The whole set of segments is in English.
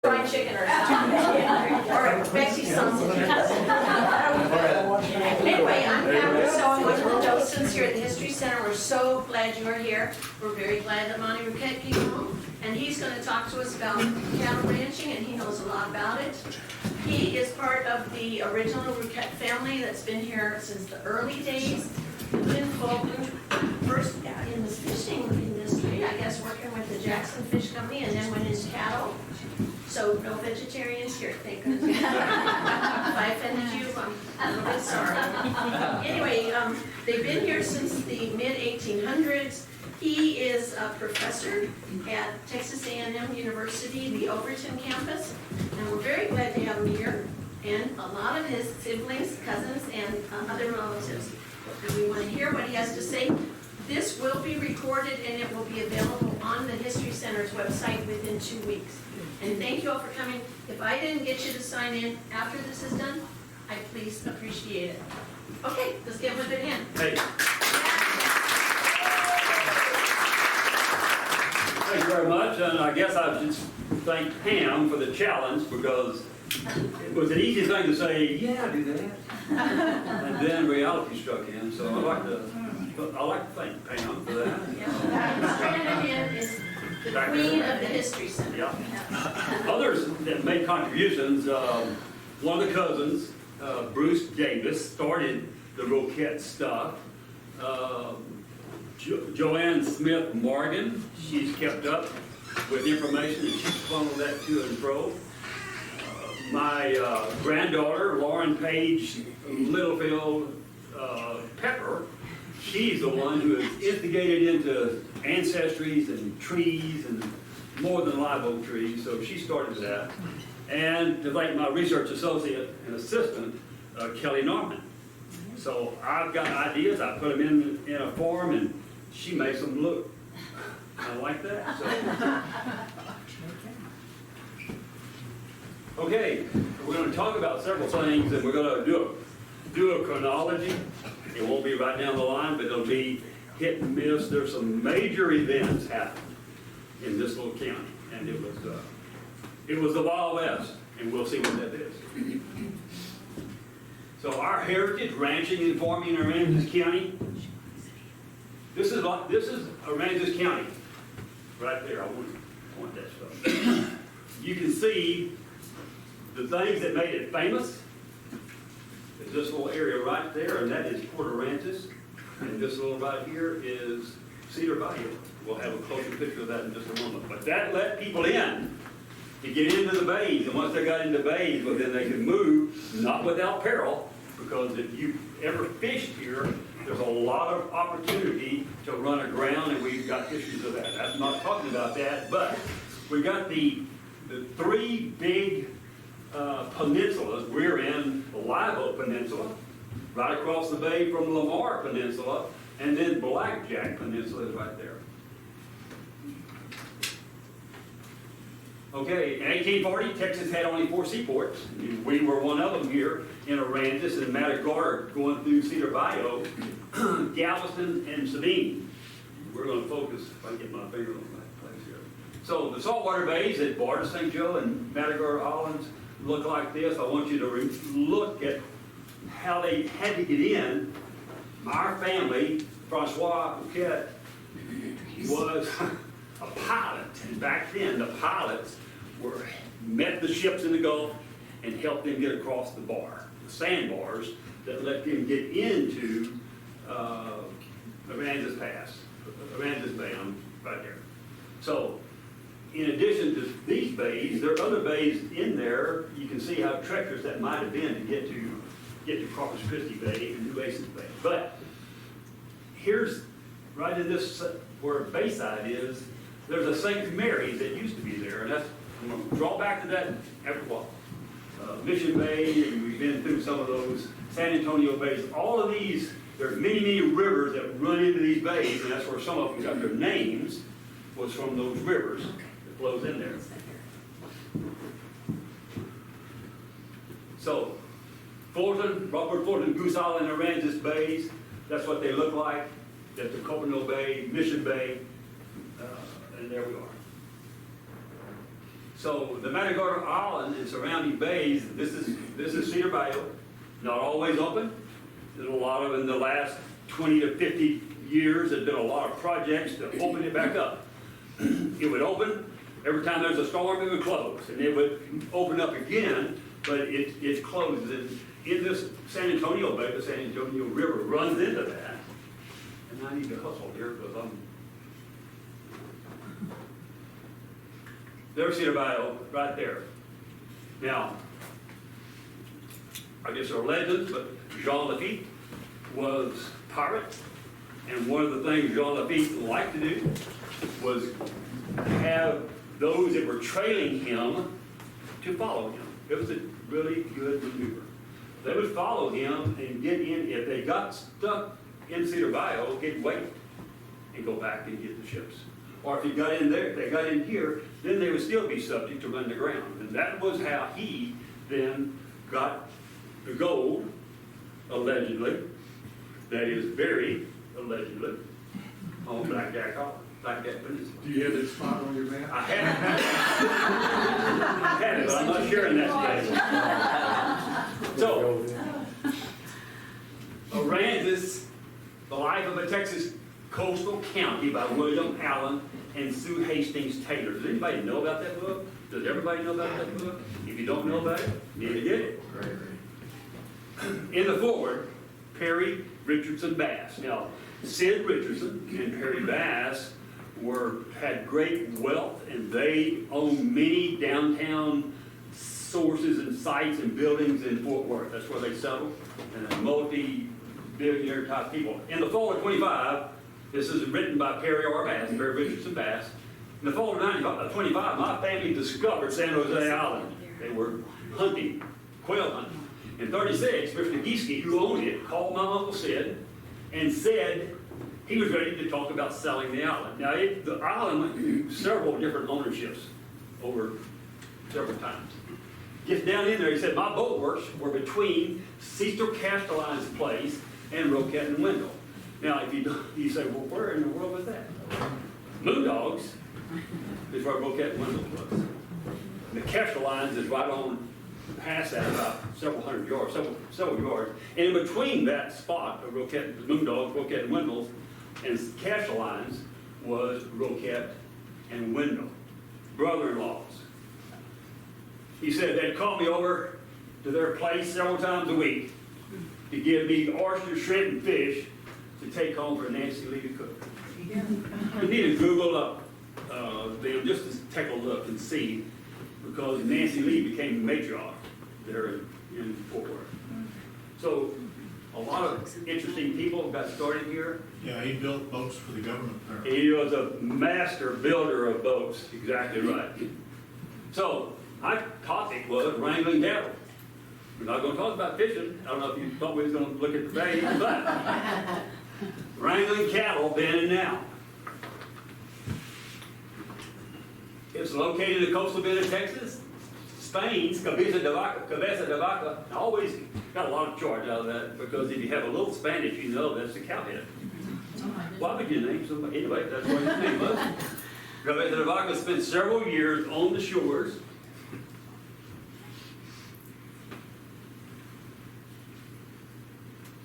fried chicken or something. Or Bexy's sausage. Anyway, I'm Pamela, so I'm one of the docents here at the History Center. We're so glad you are here. We're very glad that Monte Rouquette came home, and he's going to talk to us about cattle ranching, and he knows a lot about it. He is part of the original Rouquette family that's been here since the early days. First in the fishing industry, I guess, working with the Jackson Fish Company, and then went into cattle. So no vegetarians here, thank goodness. If I offended you, I'm a little bit sorry. Anyway, they've been here since the mid-1800s. He is a professor at Texas A&M University, the Overton campus, and we're very glad to have him here, and a lot of his siblings, cousins, and other relatives. And we want to hear what he has to say. This will be recorded and it will be available on the History Center's website within 2 weeks. And thank you all for coming. If I didn't get you to sign in after this is done, I please appreciate it. Okay, let's give him a good hand. Hey. Thank you very much, and I guess I should thank Pam for the challenge, because it was an easy thing to say, yeah, do that. And then reality struck in, so I like to thank Pam for that. Ms. Stranahan is the queen of the History Center. Yeah. Others that made contributions, one of the cousins, Bruce Davis, started the Rouquette stuff. Joanne Smith Morgan, she's kept up with information and she's funneled that to and fro. My granddaughter, Lauren Page Littlefield Pepper, she's the one who has instigated into ancestries and trees and more than live oak trees, so she started that. And to thank my research associate and assistant, Kelly Norman. So I've got ideas, I put them in a form, and she makes them look kind of like that. So. Okay, we're going to talk about several things, and we're going to do a chronology. It won't be right down the line, but it'll be hit and miss. There's some major events happening in this little county, and it was the Wild West, and we'll see what that is. So our heritage, ranching and farming in Aransas County. This is Aransas County, right there. I want that stuff. You can see the things that made it famous is this little area right there, and that is Port Aransas. And this little right here is Cedar Bayou. We'll have a closer picture of that in just a moment. But that let people in to get into the bays. And once they got into bays, well, then they could move, not without peril, because if you ever fished here, there's a lot of opportunity to run aground, and we've got issues of that. I'm not talking about that, but we've got the three big peninsulas. We're in the Live Oak Peninsula, right across the bay from Lamar Peninsula, and then Blackjack Peninsula is right there. Okay, in 1840, Texas had only 4 seaports. We were one of them here in Aransas and Matagorda, going through Cedar Bayou, Galveston, and Sabine. We're going to focus, if I can get my finger on that place here. So the saltwater bays at Barton, St. Joe, and Matagorda Islands look like this. I want you to look at how they had to get in. Our family, Francois Rouquette, was a pilot, and back then the pilots met the ships in the Gulf and helped them get across the sandbars that let them get into Aransas Pass, Aransas Bay, right there. So, in addition to these bays, there are other bays in there. You can see how treacherous that might have been to get to Corpus Christi Bay and New Basin Bay. But here's right in this where Bayside is. There's a St. Mary's that used to be there, and I'm going to draw back to that after a while. Mission Bay, and we've been through some of those, San Antonio Bays. All of these, there's many, many rivers that run into these bays, and that's where some of them got their names, was from those rivers that flows in there. So, Fulton, Rockport, Fulton, Goose Island, Aransas Bays, that's what they look like. That's the Copano Bay, Mission Bay, and there we are. So the Matagorda Island and surrounding bays, this is Cedar Bayou, not always open. There's a lot of, in the last 20 to 50 years, there's been a lot of projects to open it back up. It would open, every time there's a storm it would close, and it would open up again, but it's closed. And in this San Antonio Bay, the San Antonio River runs into that. And I need to hustle here because there's Cedar Bayou right there. Now, I guess there are legends, but Jean Lafitte was a pirate, and one of the things Jean Lafitte liked to do was have those that were trailing him to follow him. It was a really good maneuver. They would follow him and get in. If they got stuck in Cedar Bayou, he'd wait and go back and get the ships. Or if he got in there, if they got in here, then they would still be subject to run the ground. And that was how he then got the gold, allegedly, that is very allegedly, on Blackjack Island, Blackjack Peninsula. Do you have that spot on your map? I had it. I had it, but I'm not sharing that today. So, Aransas, The Life of a Texas Coastal County by William Allen and Sue Hastings Taylor. Does anybody know about that book? Does everybody know about that book? If you don't know about it, you need to get it. In the foreword, Perry Richardson Bass. Now, Sid Richardson and Perry Bass had great wealth, and they own many downtown sources and sites and buildings in Fort Worth. That's where they settled, and multi-billionaire type people. In the fall of 25, this is written by Perry R. Bass, Perry Richardson Bass. In the fall of 25, my family discovered San Jose Island. They were hunting, quail hunting. In 36, Mr. Gieske, who owned it, called my Uncle Sid and said he was ready to talk about selling the island. Now, the island went through several different ownerships over several times. Gets down in there, he said, my boat works were between Cecil Castellan's place and Rouquette and Wendell. Now, if you say, well, where in the world was that? Moondogs is where Rouquette and Wendell was. The Castellans is right on past that, about several hundred yards, several yards. And in between that spot of Rouquette, Moondogs, Rouquette and Wendell, and Castellans was Rouquette and Wendell, brother-in-laws. He said they'd call me over to their place several times a week to give me oyster, shrimp, and fish to take home for Nancy Lee to cook. You need to Google up them just to take a look and see, because Nancy Lee became the matriarch there in Fort Worth. So a lot of interesting people got started here. Yeah, he built boats for the government there. He was a master builder of boats, exactly right. So my topic was wrangling cattle. We're not going to talk about fishing. I don't know if you thought we was going to look at the bay, but wrangling cattle then and now. It's located in the coastal bend of Texas. Spain's Cabeza de Vaca. I always got a lot of charge out of that, because if you have a little Spanish, you know that's the cow head. Why would you name somebody? Anyway, that's what his name was. Cabeza de Vaca spent several years on the shores.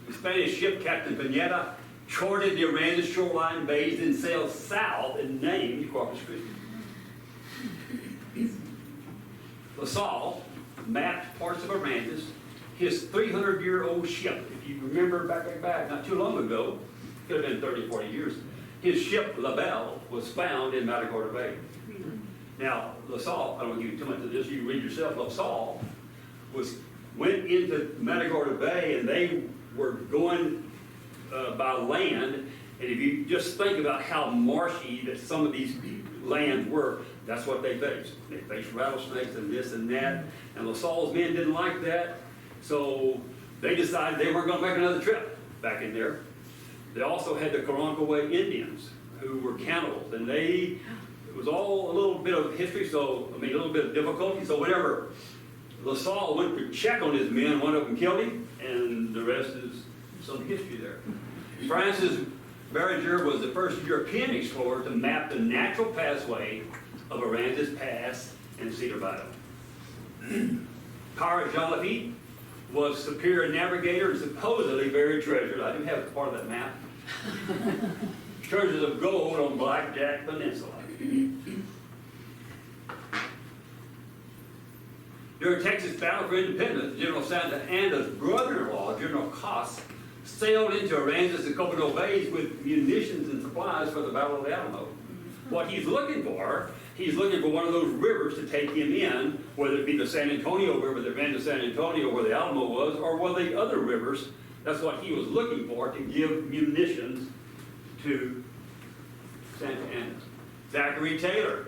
The Spanish ship Captain Pineda charted the Aransas shoreline bays and sailed south and named Corpus Christi. LaSalle mapped parts of Aransas, his 300-year-old ship. If you remember back not too long ago, could have been 30, 40 years, his ship La Belle was found in Matagorda Bay. Now, LaSalle, I don't want to give you too much of this, you can read yourself. LaSalle went into Matagorda Bay, and they were going by land, and if you just think about how marshy that some of these lands were, that's what they faced. They faced rattlesnakes and this and that, and LaSalle's men didn't like that, so they decided they weren't going to make another trip back in there. They also had the Karankawa Indians, who were cannibals, and it was all a little bit of history, a little bit of difficulty, so whenever LaSalle went to check on his men, one of them killed him, and the rest is some history there. Francis Barringer was the first European explorer to map the natural pathway of Aransas Pass and Cedar Battle. Pirate Jean Lafitte was superior navigator and supposedly buried treasures. I do have part of that map. Treasures of gold on Blackjack Peninsula. During Texas Battle for Independence, General Santa Anna's brother-in-law, General Coss, sailed into Aransas and Copano Bays with munitions and supplies for the Battle of the Alamo. What he's looking for one of those rivers to take him in, whether it be the San Antonio River that ran to San Antonio where the Alamo was, or one of the other rivers. That's what he was looking for, to give munitions to Santa Anna. Zachary Taylor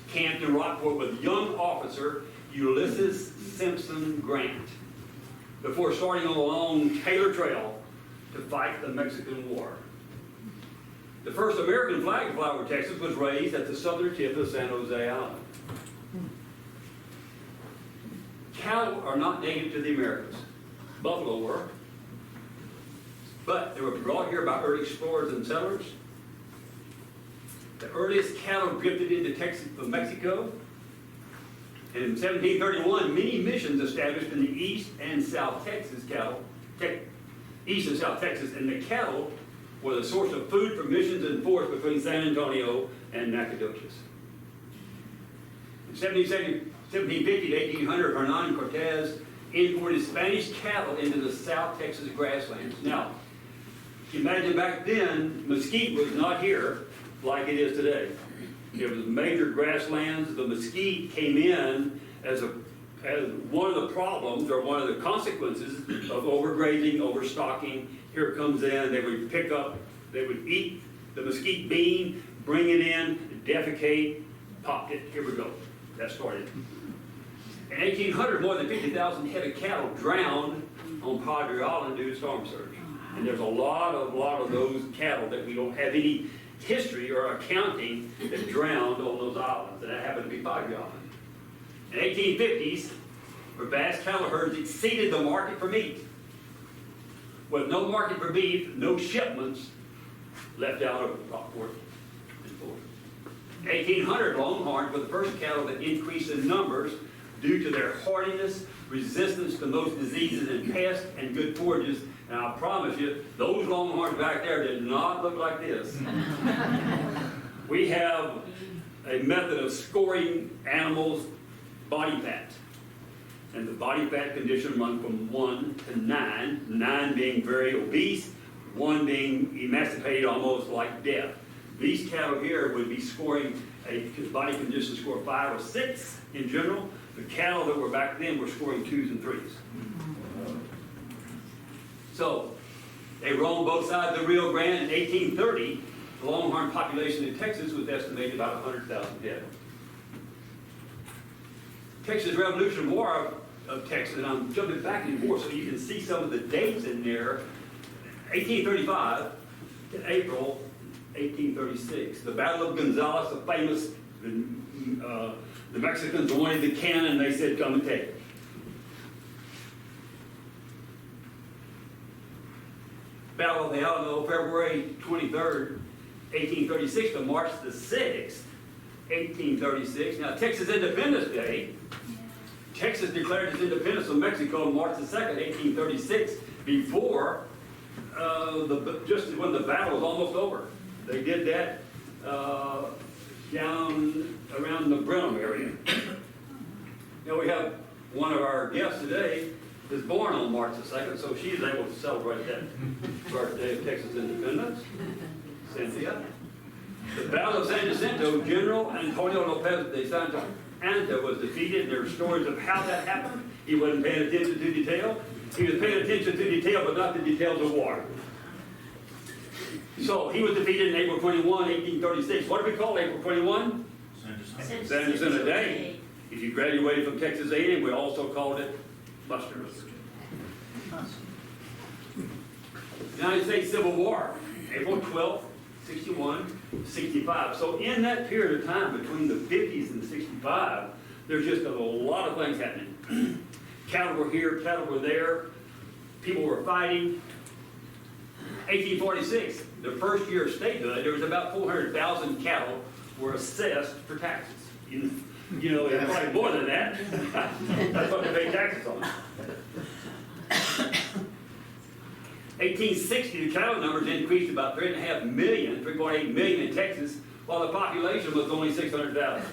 camped in Rockport with young officer Ulysses Simpson Grant before starting on the long Taylor Trail to fight the Mexican War. The first American flag in Flower, Texas was raised at the southern tip of San Jose Island. Cattle are not native to the Americas. Buffalo were. But they were brought here by early explorers and settlers. The earliest cattle drifted into Texas from Mexico. And in 1731, many missions established in the East and South Texas East and South Texas, and the cattle were the source of food for missions enforced between San Antonio and Nacogdoches. In 1750 to 1800, Hernan Cortez imported Spanish cattle into the South Texas grasslands. Now, imagine back then, mesquite was not here like it is today. It was major grasslands. The mesquite came in as one of the problems or one of the consequences of overgrazing, overstocking. Here it comes in, they would eat the mesquite bean, bring it in, defecate, popped it, here we go. That started. In 1800, more than 50,000 head of cattle drowned on Padre Island due to storm surge. And there's a lot of those cattle that we don't have any history or accounting that drowned on those islands, and that happened to be Padre Island. In the 1850s, where vast cattle herds exceeded the market for meat. With no market for beef, no shipments left out of Rockport and Ford. In 1800, Longhorns were the first cattle that increased in numbers due to their hardiness, resistance to most diseases and pests, and good forages. And I promise you, those Longhorns back there did not look like this. We have a method of scoring animals' body fat. And the body fat condition runs from 1 to 9, 9 being very obese, 1 being emaciated almost like death. These cattle here would be scoring a body condition score 5 or 6 in general. The cattle that were back then were scoring 2s and 3s. So they roamed both sides of the Rio Grande. In 1830, the Longhorn population in Texas was estimated about 100,000 head. Texas Revolution War of Texas, and I'm jumping back and forth so you can see some of the dates in there. 1835 to April 1836. The Battle of Gonzales, the famous, the Mexicans wanted the cannon, they said, come and take it. Battle of the Alamo, February 23rd, 1836 to March the 6th, 1836. Now, Texas Independence Day, Texas declared its independence from Mexico on March the 2nd, 1836, before, just when the battle was almost over. They did that down around the Brenham area. Now, we have one of our guests today is born on March the 2nd, so she's able to celebrate that birthday of Texas independence. Cynthia. The Battle of San Jacinto, General Antonio Lopez de Santa Anna was defeated, and there are stories of how that happened. He wasn't paying attention to detail. He was paying attention to detail, but not the details of war. So he was defeated in April 21, 1836. What do we call April 21? San Jacinto Day. If you graduated from Texas A&M, we also called it Buster. United States Civil War, April 12th, 61, 65. So in that period of time between the 50s and 65, there's just a lot of things happening. Cattle were here, cattle were there, people were fighting. 1846, the first year of statehood, there was about 400,000 cattle were assessed for taxes. You know, it's probably more than that. That's what they pay taxes on. 1860, the cattle numbers increased about 3.5 million, 3.8 million in Texas, while the population was only 600,000.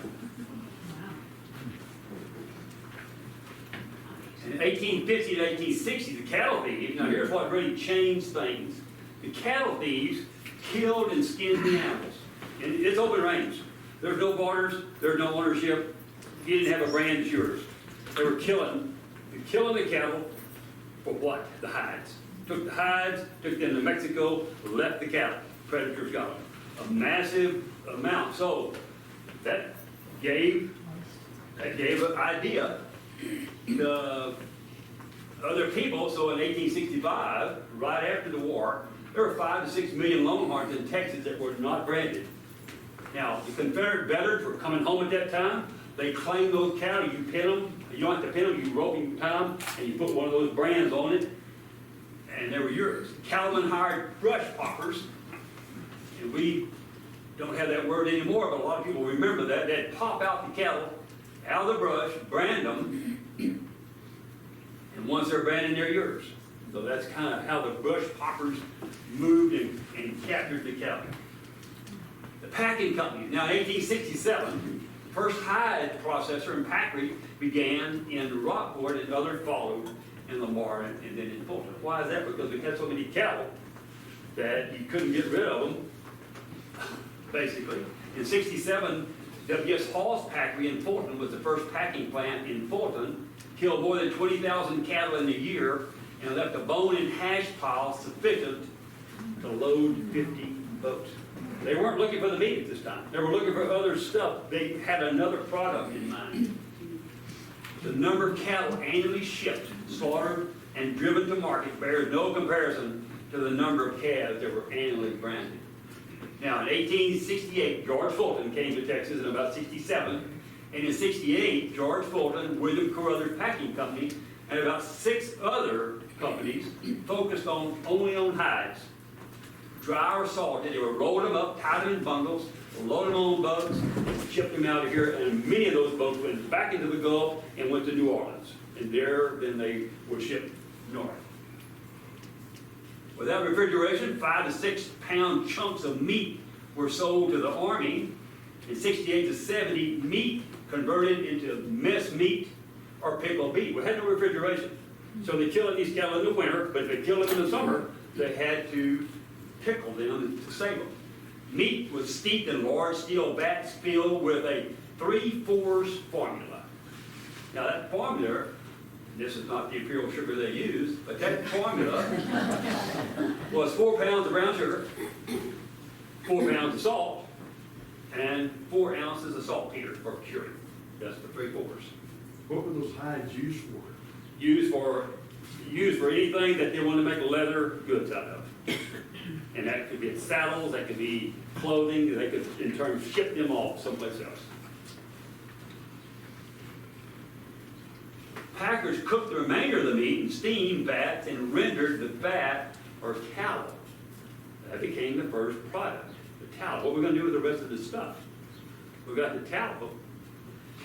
In 1850 to 1860, the cattle thieves, now here's what really changed things. The cattle thieves killed and skinned the animals. And it's open range. There's no borders, there's no ownership. If you didn't have a brand, it's yours. They were killing the cattle for what? The hides. Took the hides, took them to Mexico, left the cattle. Predators got them. A massive amount. So that gave an idea to other people. So in 1865, right after the war, there were 5 to 6 million Longhorns in Texas that were not branded. Now, the Confederate veterans were coming home at that time. They claimed those cattle. You pin them. You don't have to pin them. You rope them, tie them, and you put one of those brands on it, and they were yours. Cattlemen hired brush poppers, and we don't have that word anymore, but a lot of people remember that. They'd pop out the cattle out of the brush, brand them, and once they're branded, they're yours. So that's kind of how the brush poppers moved and captured the cattle. The packing companies. Now, in 1867, the first hide processor and factory began in Rockport, and others followed in Lamar and then in Fulton. Why is that? Because we had so many cattle that you couldn't get rid of them, basically. In 67, W.S. Hall's factory in Fulton was the first packing plant in Fulton, killed more than 20,000 cattle in a year, and left a bone and hash pile sufficient to load 50 boats. They weren't looking for the meat at this time. They were looking for other stuff. They had another product in mind. The number of cattle annually shipped, slaughtered, and driven to market bears no comparison to the number of calves that were annually branded. Now, in 1868, George Fulton came to Texas in about 67, and in 68, George Fulton, William Carruthers Packing Company, and about 6 other companies focused only on hides. Dry or salted, they would roll them up, tie them in bundles, load them on boats, ship them out of here, and many of those boats went back into the Gulf and went to New Orleans. And there, then they were shipped north. Without refrigeration, 5 to 6 pound chunks of meat were sold to the Army. In 68 to 70, meat converted into mess meat or pickled beef. We had no refrigeration. So they killed these cattle in the winter, but if they killed them in the summer, they had to pickle them to save them. Meat was steeped in large steel vats filled with a 3/4 formula. Now that formula, this is not the imperial sugar they used, but that formula was 4 pounds of brown sugar, 4 pounds of salt, and 4 ounces of saltpeter for curing. That's the 3/4. What were those hides used for? Used for anything that they want to make leather goods out of. And that could be saddles, that could be clothing, they could in turn ship them off someplace else. Packers cooked the remainder of the meat in steam vats and rendered the fat or tallow. That became the first product, the tallow. What are we going to do with the rest of this stuff? We got the tallow.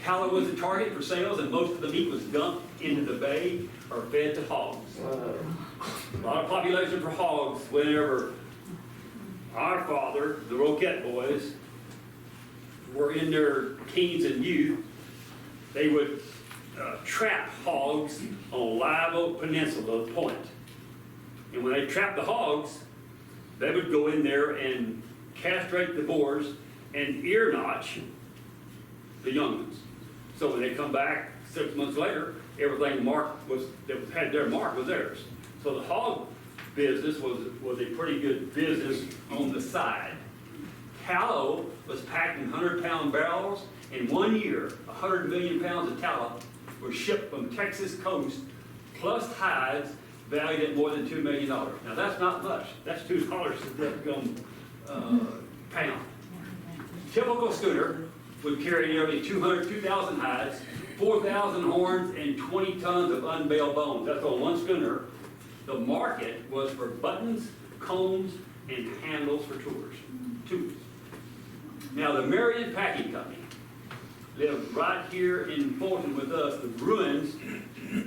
Tallow was the target for sales, and most of the meat was dumped into the bay or fed to hogs. A lot of population for hogs whenever our father, the Rouquette boys, were in their teens and youth. They would trap hogs on Live Oak Peninsula Point. And when they trapped the hogs, they would go in there and castrate the boars and ear notch the young ones. So when they come back 6 months later, everything that had their mark was theirs. So the hog business was a pretty good business on the side. Tallow was packed in 100-pound barrels. In 1 year, 100 million pounds of tallow was shipped from Texas coast, plus hides valued at more than $2 million. Now that's not much. That's $2 a pound. Typical schooner would carry nearly 2,000 hides, 4,000 horns, and 20 tons of unbaled bones. That's on one schooner. The market was for buttons, combs, and handles for tools. Now the Marion Packing Company lived right here in Fulton with us. The ruins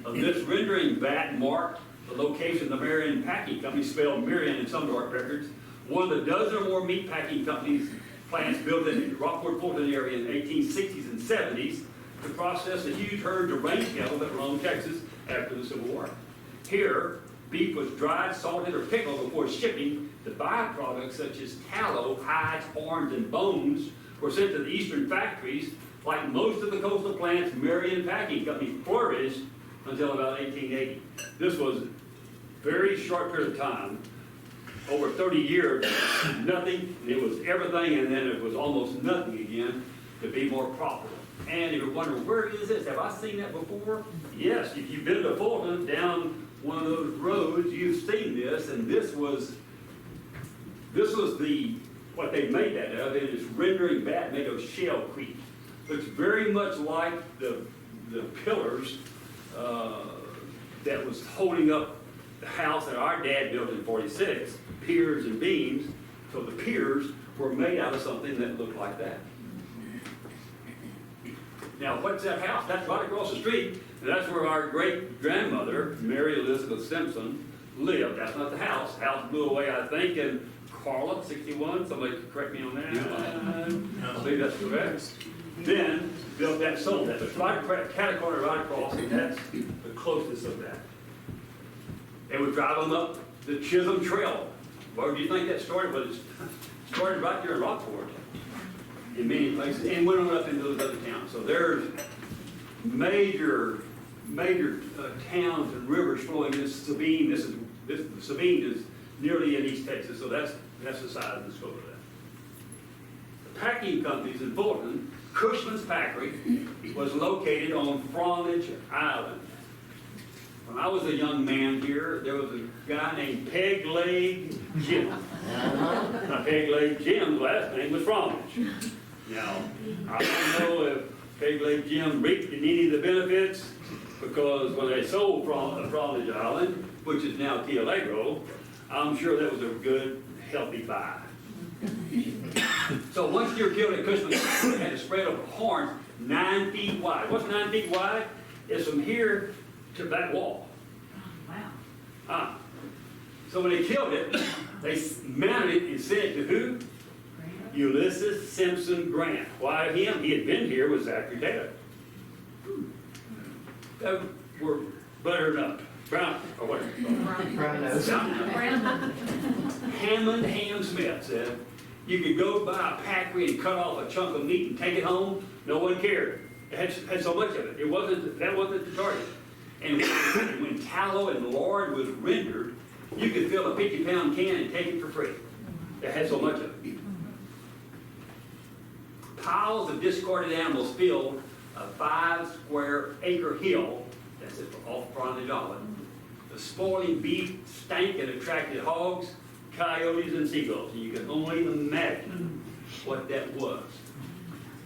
of this rendering vat marked the location of the Marion Packing Company, spelled Marion in some of our records. One of the dozen or more meat packing companies plants built in the Rockport, Fulton area in the 1860s and 70s to process the huge herds of range cattle that roamed Texas after the Civil War. Here, beef was dried, salted, or pickled before shipping. The byproducts such as tallow, hides, horns, and bones were sent to the eastern factories. Like most of the coastal plants, Marion Packing Company flourished until about 1880. This was a very short period of time, over 30 years, nothing, and it was everything, and then it was almost nothing again to be more profitable. And if you're wondering, where is this? Have I seen that before? Yes, if you've been to Fulton, down one of those roads, you've seen this, and this was what they made that of. It is rendering vat made of shell creek. Looks very much like the pillars that was holding up the house that our dad built in 46, piers and beams. So the piers were made out of something that looked like that. Now, what's that house? That's right across the street. And that's where our great-grandmother, Mary Elizabeth Simpson, lived. That's not the house. The house blew away, I think, in Carla, 61. Somebody correct me on that. I believe that's correct. Then built that, sold that. It's right, catty-corner right across, and that's the closest of that. They would drive them up the Chisholm Trail. Where do you think that started? Well, it started right there in Rockport, in many places, and went on up into those other towns. So there's major towns and rivers flowing. This Sabine, the Sabine is nearly in East Texas, so that's the size and scope of that. The packing companies in Fulton, Cushman's Packery, was located on Fromage Island. When I was a young man here, there was a guy named Peg Leg Jim. Now, Peg Leg Jim's last name was Fromage. Now, I don't know if Peg Leg Jim reaped any of the benefits, because when they sold Fromage Island, which is now Key Allegro, I'm sure that was a good, healthy buy. So once you're killed at Cushman, they had a spread of horns 9 feet wide. What's 9 feet wide? It's from here to that wall. Wow. So when they killed it, they mounted it and sent it to who? Ulysses Simpson Grant. Why him? He had been here with Zachary Taylor. They were buttered up. Brown, or what? Hammond Ham Smith said, you could go buy a packery and cut off a chunk of meat and take it home. No one cared. It had so much of it. That wasn't the target. And when tallow and lard was rendered, you could fill a 50-pound can and take it for free. It had so much of it. Piles of discarded animals filled a 5-square-acre hill, that's it, off Fromage Island. The spoiling beef stank and attracted hogs, coyotes, and seagulls. And you can only imagine what that was.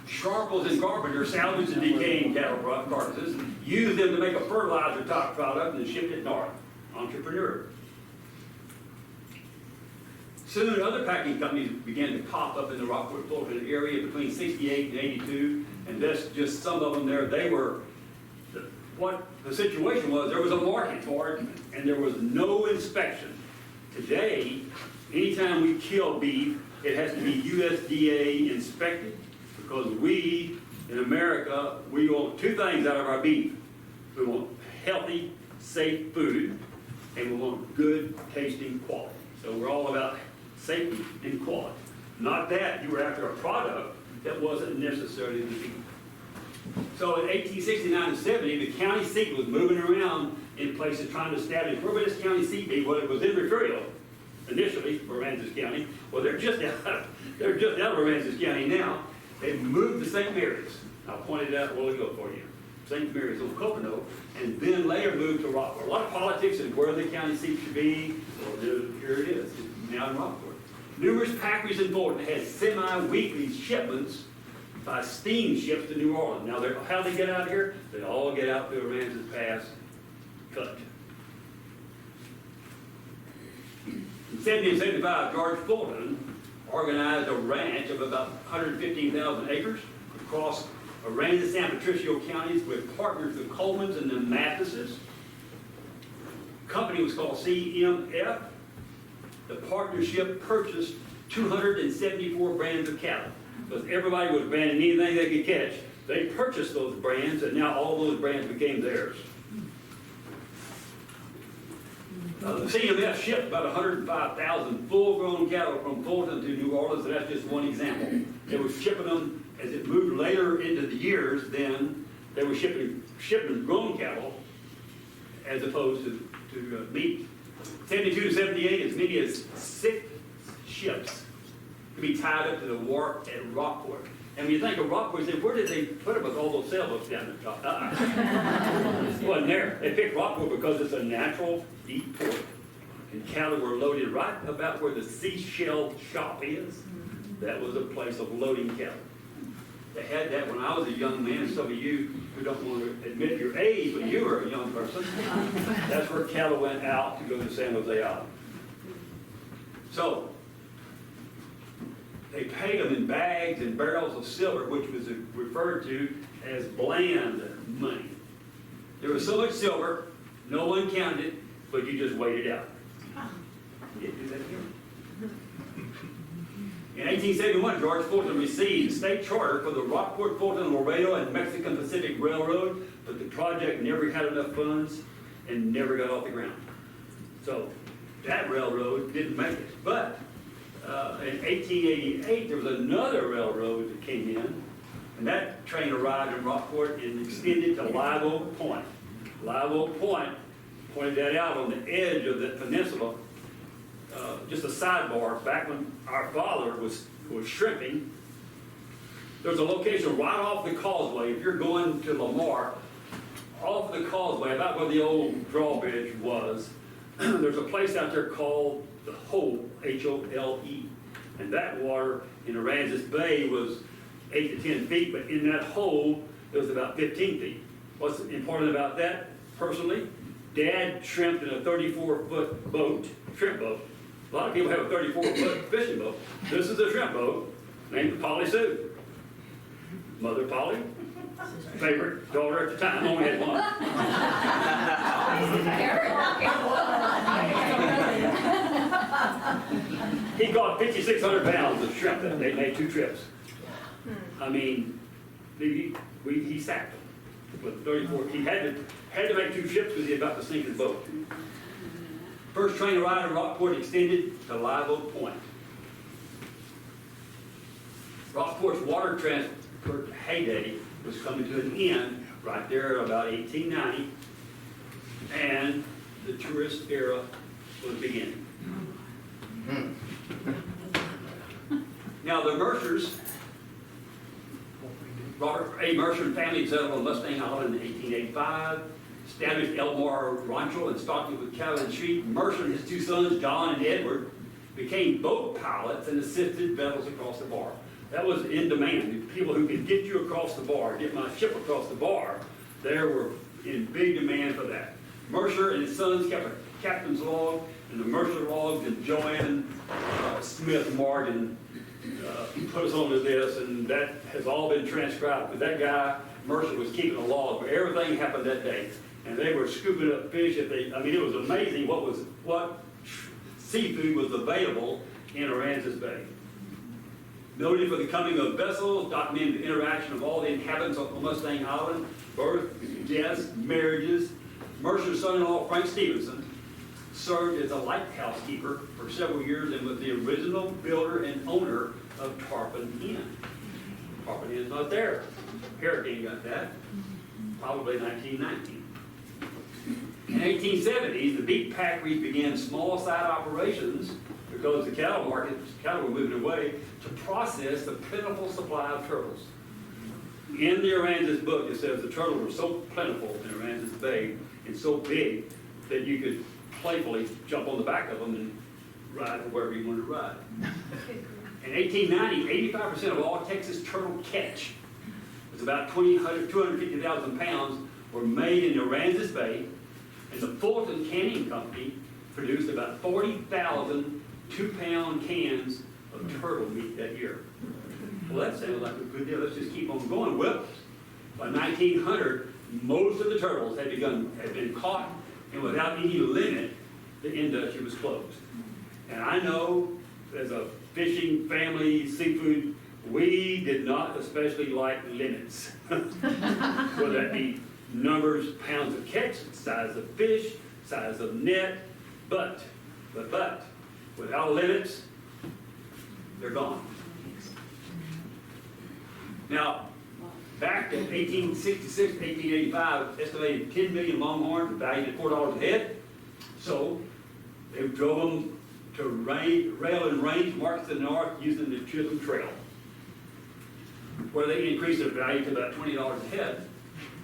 Sharples and carpenters salvaged the decaying cattle carcasses, used them to make a fertilizer top product, and shipped it north. Entrepreneur. Soon, other packing companies began to pop up in the Rockport, Fulton area between 68 and 82, and that's just some of them there. What the situation was, there was a market for it, and there was no inspection. Today, anytime we kill beef, it has to be USDA inspected, because we, in America, we want 2 things out of our beef. We want healthy, safe food, and we want good tasting quality. So we're all about safety and quality. Not that you were after a product that wasn't necessarily the beef. So in 1869 and 70, the county seat was moving around in places trying to establish where would this county seat be. Well, it was in Refugio initially for Aransas County. Well, they're just out of Aransas County now. They moved to St. Mary's. I pointed out a while ago for you. St. Mary's on Copano, and then later moved to Rockport. A lot of politics and where the county seat should be. Well, here it is, now in Rockport. Numerous packeries in Fulton had semi-weekly shipments by steamships to New Orleans. Now, how do they get out of here? They all get out through Aransas Pass, cut. In 1775, George Fulton organized a ranch of about 115,000 acres across Aransas, San Patricio counties with partners the Colemans and the Mathises. Company was called CMF. The partnership purchased 274 brands of cattle. Because everybody was branding anything they could catch. They purchased those brands, and now all those brands became theirs. The CMF shipped about 105,000 full-grown cattle from Fulton to New Orleans, and that's just one example. They were shipping them as it moved later into the years. Then they were shipping grown cattle as opposed to meat. 72 to 78, as many as 6 ships could be tied up to the wharf at Rockport. And when you think of Rockport, you say, where did they put them with all those sailboats down the top? It wasn't there. They picked Rockport because it's a natural deep port. And cattle were loaded right about where the seashell shop is. That was a place of loading cattle. They had that when I was a young man. Some of you who don't want to admit your age, but you were a young person, that's where cattle went out to go to San Jose Island. So, they paid them in bags and barrels of silver, which was referred to as bland money. There was so much silver, no one counted it, but you just weighed it out. You didn't do that here. In 1871, George Fulton received a state charter for the Rockport, Fulton, Laredo, and Mexican Pacific Railroad, but the project never had enough funds and never got off the ground. So that railroad didn't make it. But in 1888, there was another railroad that came in, and that train arrived in Rockport and extended to Live Oak Point. Live Oak Point pointed that out on the edge of the peninsula. Just a sidebar, back when our father was shrimping, there's a location right off the causeway. If you're going to Lamar, off the causeway, about where the old drawbridge was, there's a place out there called the Hole, H-O-L-E. And that water in Aransas Bay was 8 to 10 feet, but in that hole, it was about 15 feet. What's important about that, personally? Dad shrimped in a 34-foot boat, shrimp boat. A lot of people have a 34-foot fishing boat. This is a shrimp boat named Polly Sue. Mother Polly, favorite daughter at the time, only had one. He caught 5,600 pounds of shrimp that they made 2 trips. I mean, he sacked them with 34. He had to make 2 trips because he had about to sink his boat. First train arrived in Rockport extended to Live Oak Point. Rockport's water transport heyday was coming to an end right there about 1890, and the tourist era was beginning. Now the Mercers, Robert A. Mercer family settled on Mustang Island in 1885. Established Elmore Rancho and stocked it with cattle and sheep. Mercer and his 2 sons, John and Edward, became boat pilots and assisted vessels across the bar. That was in demand. People who could get you across the bar, get my ship across the bar, they were in big demand for that. Mercer and his sons kept a captain's log, and the Mercer logs and Joanne Smith Morgan put us onto this, and that has all been transcribed. But that guy, Mercer, was keeping a log where everything happened that day. And they were scooping up fish. It was amazing what seafood was available in Aransas Bay. Noted for the coming of vessels, documented the interaction of all the inhabitants of Mustang Island, birth, deaths, marriages. Mercer's son-in-law, Frank Stevenson, served as a lighthouse keeper for several years and was the original builder and owner of Tarpon Inn. Tarpon Inn's not there. Hurricane got that, probably 1919. In the 1870s, the beef packeries began small-side operations because the cattle were moving away to process the plentiful supply of turtles. In the Aransas book, it says the turtles were so plentiful in Aransas Bay and so big that you could playfully jump on the back of them and ride wherever you wanted to ride. In 1890, 85% of all Texas turtle catch, it's about 250,000 pounds, were made in Aransas Bay, and the Fulton Canning Company produced about 40,000 2-pound cans of turtle meat that year. Well, that sounds like a good deal. Let's just keep on going. Well, By 1900, most of the turtles had been caught, and without any limit, the industry was closed. And I know, as a fishing family, seafood, we did not especially like limits. Whether that be numbers, pounds of catch, size of fish, size of net, but, without limits, they're gone. Now, back in 1866, 1885, estimated 10 million longhorns valued at $4 a head. So they drove them to rail and range markets in the north using the Chisholm Trail, where they increased their value to about $20 a head.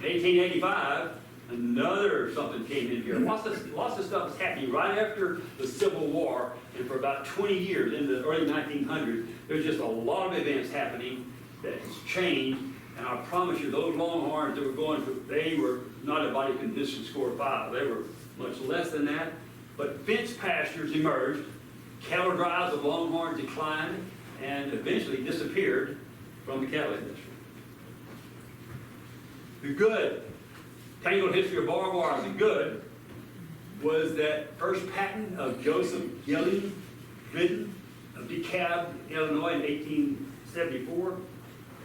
In 1885, another something came in here. Lots of stuff was happening right after the Civil War, and for about 20 years, in the early 1900s, there's just a lot of events happening that has changed. And I promise you, those longhorns that were going for, they were not a body condition score of 5. They were much less than that. But fenced pastures emerged, cattle drives of longhorns declined, and eventually disappeared from the cattle industry. The good, tangled history of barbed wire, the good was that first patent of Joseph Gilling Ridden of DeKalb, Illinois in 1874.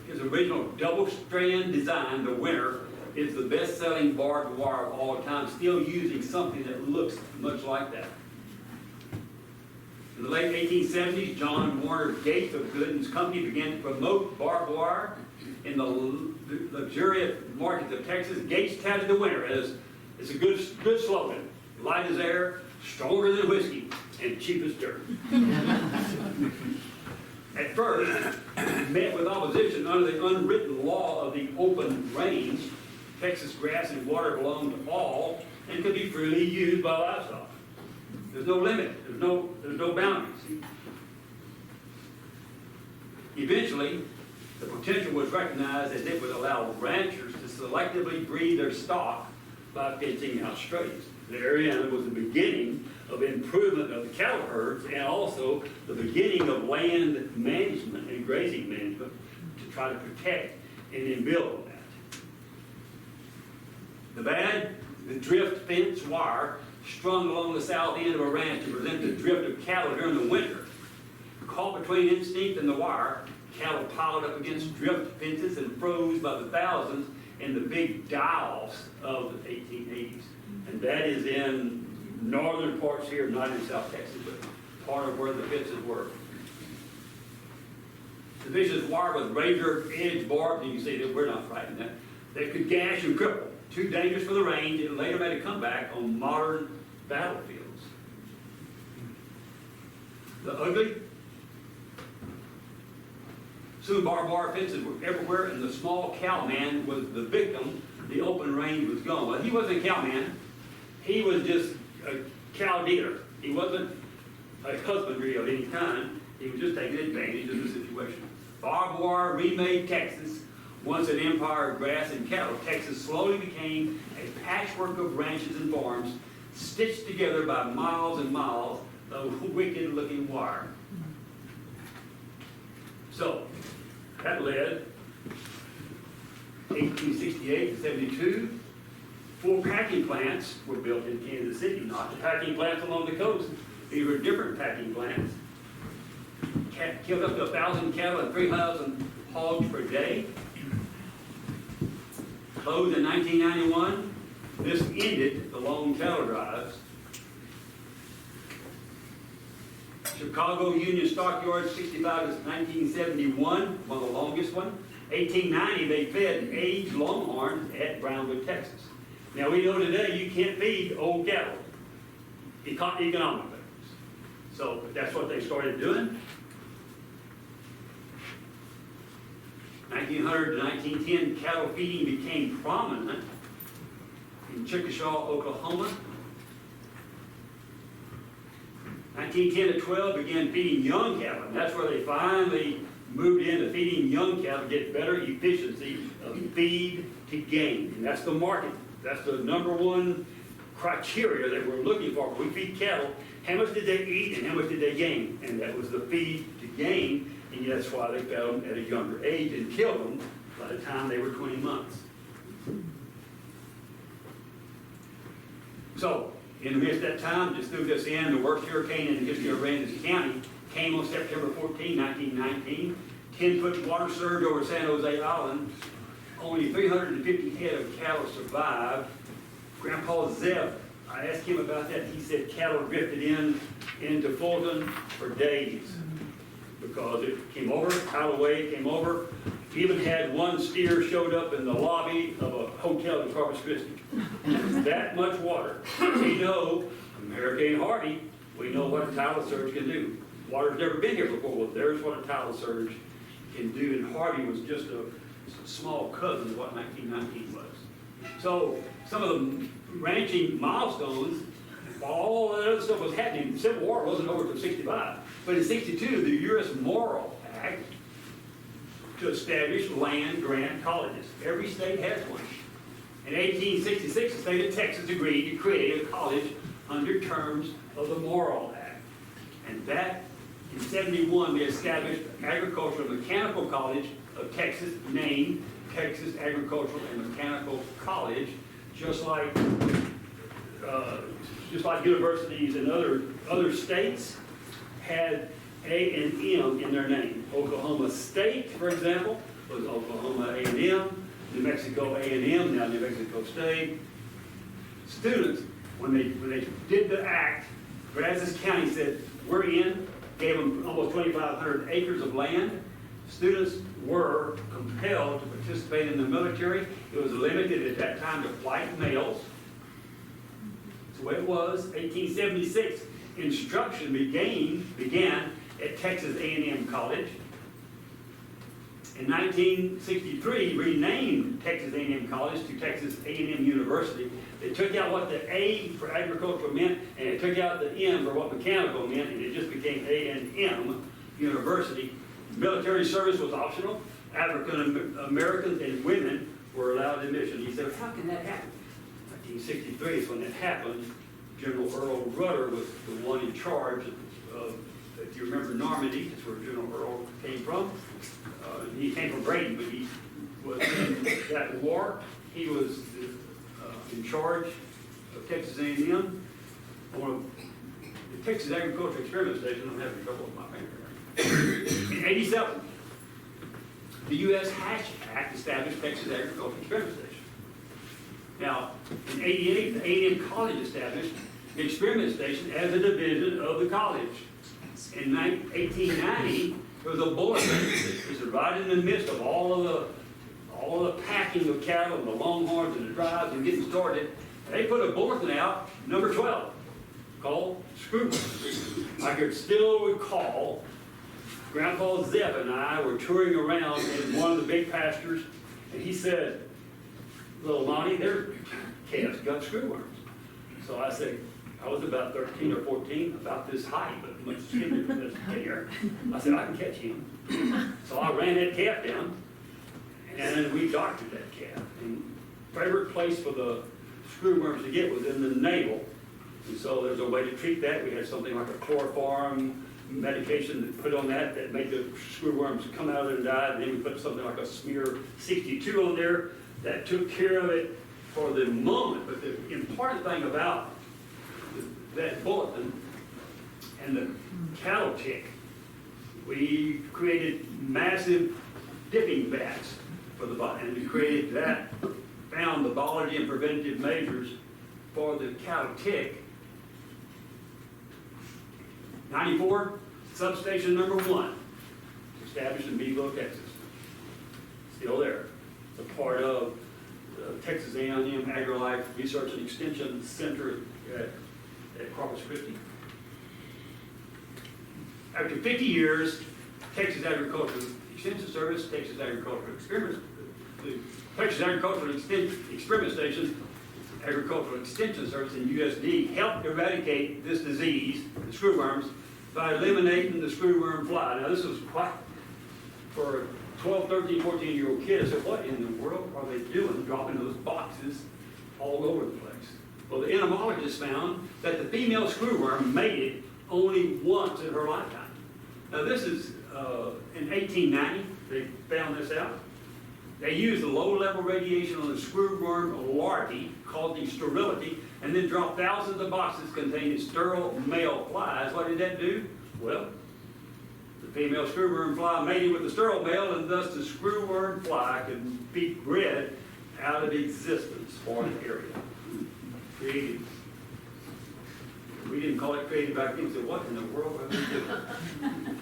His original double-strand design, the Winter, is the best-selling barbed wire of all time, still using something that looks much like that. In the late 1870s, John Warner Gates of Gooden's company began to promote barbed wire in the luxuriant markets of Texas. Gates touted the Winter as it's a good slogan: light as air, stronger than whiskey, and cheap as dirt. At first, met with opposition under the unwritten law of the open range. Texas grass and water belong to all and can be freely used by livestock. There's no limit. There's no boundaries. Eventually, the potential was recognized as it would allow ranchers to selectively breed their stock by fencing out strays. Therein was the beginning of improvement of the cattle herds, and also the beginning of land management and grazing management to try to protect and then build on that. The bad, the drift fence wire strung along the south end of a ranch to prevent the drift of cattle during the winter. Caught between instinct and the wire, cattle piled up against drift fences and froze by the thousands in the big die-offs of the 1880s. And that is in northern parts here, not in South Texas, but part of where the fences were. The vicious wire with razor-edged barbs, and you can see that we're not frightened of that could gash and cripple. Too dangerous for the range, and later made a comeback on modern battlefields. The ugly. Soon barbed wire fences were everywhere, and the small cowman was the victim. The open range was gone. Well, he wasn't a cowman. He was just a cow dealer. He wasn't a husbandry of any kind. He was just taking advantage of the situation. Barbed wire remade Texas. Once an empire of grass and cattle, Texas slowly became a patchwork of ranches and farms, stitched together by miles and miles of wicked-looking wire. So, that led 1868 to 72. 4 packing plants were built in Kansas City, not the packing plants along the coast. These were different packing plants. Killed up to 1,000 cattle and 3,000 hogs per day. Closed in 1991. This ended the long cattle drives. Chicago Union Stockyards, 65 to 1971, one of the longest one. 1890, they fed aged longhorns at Brownwood, Texas. Now we know today you can't feed old cattle, economically. So that's what they started doing. 1900 to 1910, cattle feeding became prominent in Chickasaw, Oklahoma. 1910 to 12 began feeding young cattle, and that's where they finally moved into feeding young cattle to get better efficiency of feed to gain. And that's the market. That's the number one criteria that we're looking for. When we feed cattle, how much did they eat and how much did they gain? And that was the feed to gain, and that's why they fed them at a younger age and killed them by the time they were 20 months. So, in the midst of that time, just threw this in, the worst hurricane in the history of Aransas County came on September 14, 1919. 10-foot water surge over San Jose Island. Only 350 head of cattle survived. Grandpa Zeb, I asked him about that. He said cattle drifted into Fulton for days because it came over, out of the way, came over. Even had one steer showed up in the lobby of a hotel in Corpus Christi. That much water. We know from Hurricane Harvey, we know what a tidal surge can do. Water's never been here before. Well, there's what a tidal surge can do, and Harvey was just a small cousin of what 1919 was. So some of the ranching milestones, while all that other stuff was happening, the Civil War wasn't over until 65. But in 62, the U.S. Morrill Act to establish land-grant colleges. Every state has one. In 1866, the state of Texas agreed to create a college under terms of the Morrill Act. And that, in 71, they established Agricultural and Mechanical College of Texas, named Texas Agricultural and Mechanical College, just like universities in other states had A&M in their name. Oklahoma State, for example, was Oklahoma A&M, New Mexico A&M, now New Mexico State. Students, when they did the act, Brazos County said, we're in, gave them almost 2,500 acres of land. Students were compelled to participate in the military. It was limited at that time to white males. That's the way it was. 1876, instruction began at Texas A&M College. In 1963, renamed Texas A&M College to Texas A&M University. They took out what the A for agricultural meant, and they took out the M for what mechanical meant, and it just became A&M University. Military service was optional. African Americans and women were allowed admission. He said, how can that happen? 1963 is when that happened. General Earl Rudder was the one in charge of, if you remember Normandy, that's where General Earl came from. He came from Brady, but he was in that war. He was in charge of Texas A&M. The Texas Agricultural Experiment Station, I'm having trouble with my finger. In 87, the U.S. Hatch Act established Texas Agricultural Experiment Station. Now, in 88, the A&M College established the experiment station as a division of the college. In 1890, there was a bulletin. It was right in the midst of all of the packing of cattle and the longhorns and the drives and getting started. They put a bulletin out, number 12, called Screwworm. I could still recall Grandpa Zeb and I were touring around in one of the big pastures, and he said, little Monty, their calves got screwworms. So I said, I was about 13 or 14, about this height, but much skinnier than this here. I said, I can catch him. So I ran that calf down, and then we doctored that calf. And favorite place for the screwworms to get was in the navel. And so there's a way to treat that. We had something like a chloroform medication that put on that made the screwworms come out and die. And then we put something like a smear 62 on there that took care of it for the moment. But the important thing about that bulletin and the cattle tick, we created massive dipping vats for the body, and we created that, found the biology and preventative measures for the cattle tick. 94, substation number 1, established in Beeville, Texas. Still there. It's a part of the Texas A&M AgriLife Research and Extension Center at Corpus Christi. After 50 years, Texas Agricultural Extension Service, Texas Agricultural Experiment, the Texas Agricultural Experiment Station, Agricultural Extension Service, and USD helped eradicate this disease, the screwworms, by eliminating the screwworm fly. Now this was quite, for a 12, 13, 14-year-old kid, I said, what in the world are they doing dropping those boxes all over the place? Well, the entomologists found that the female screwworm mated only once in her lifetime. Now this is, in 1890, they found this out. They used a low-level radiation on the screwworm larvae, causing sterility, and then dropped thousands of boxes containing sterile male flies. What did that do? Well, the female screwworm fly mated with the sterile male, and thus the screwworm fly could be bred out of existence for an area. Created. We didn't call it created back then, so what in the world are we doing?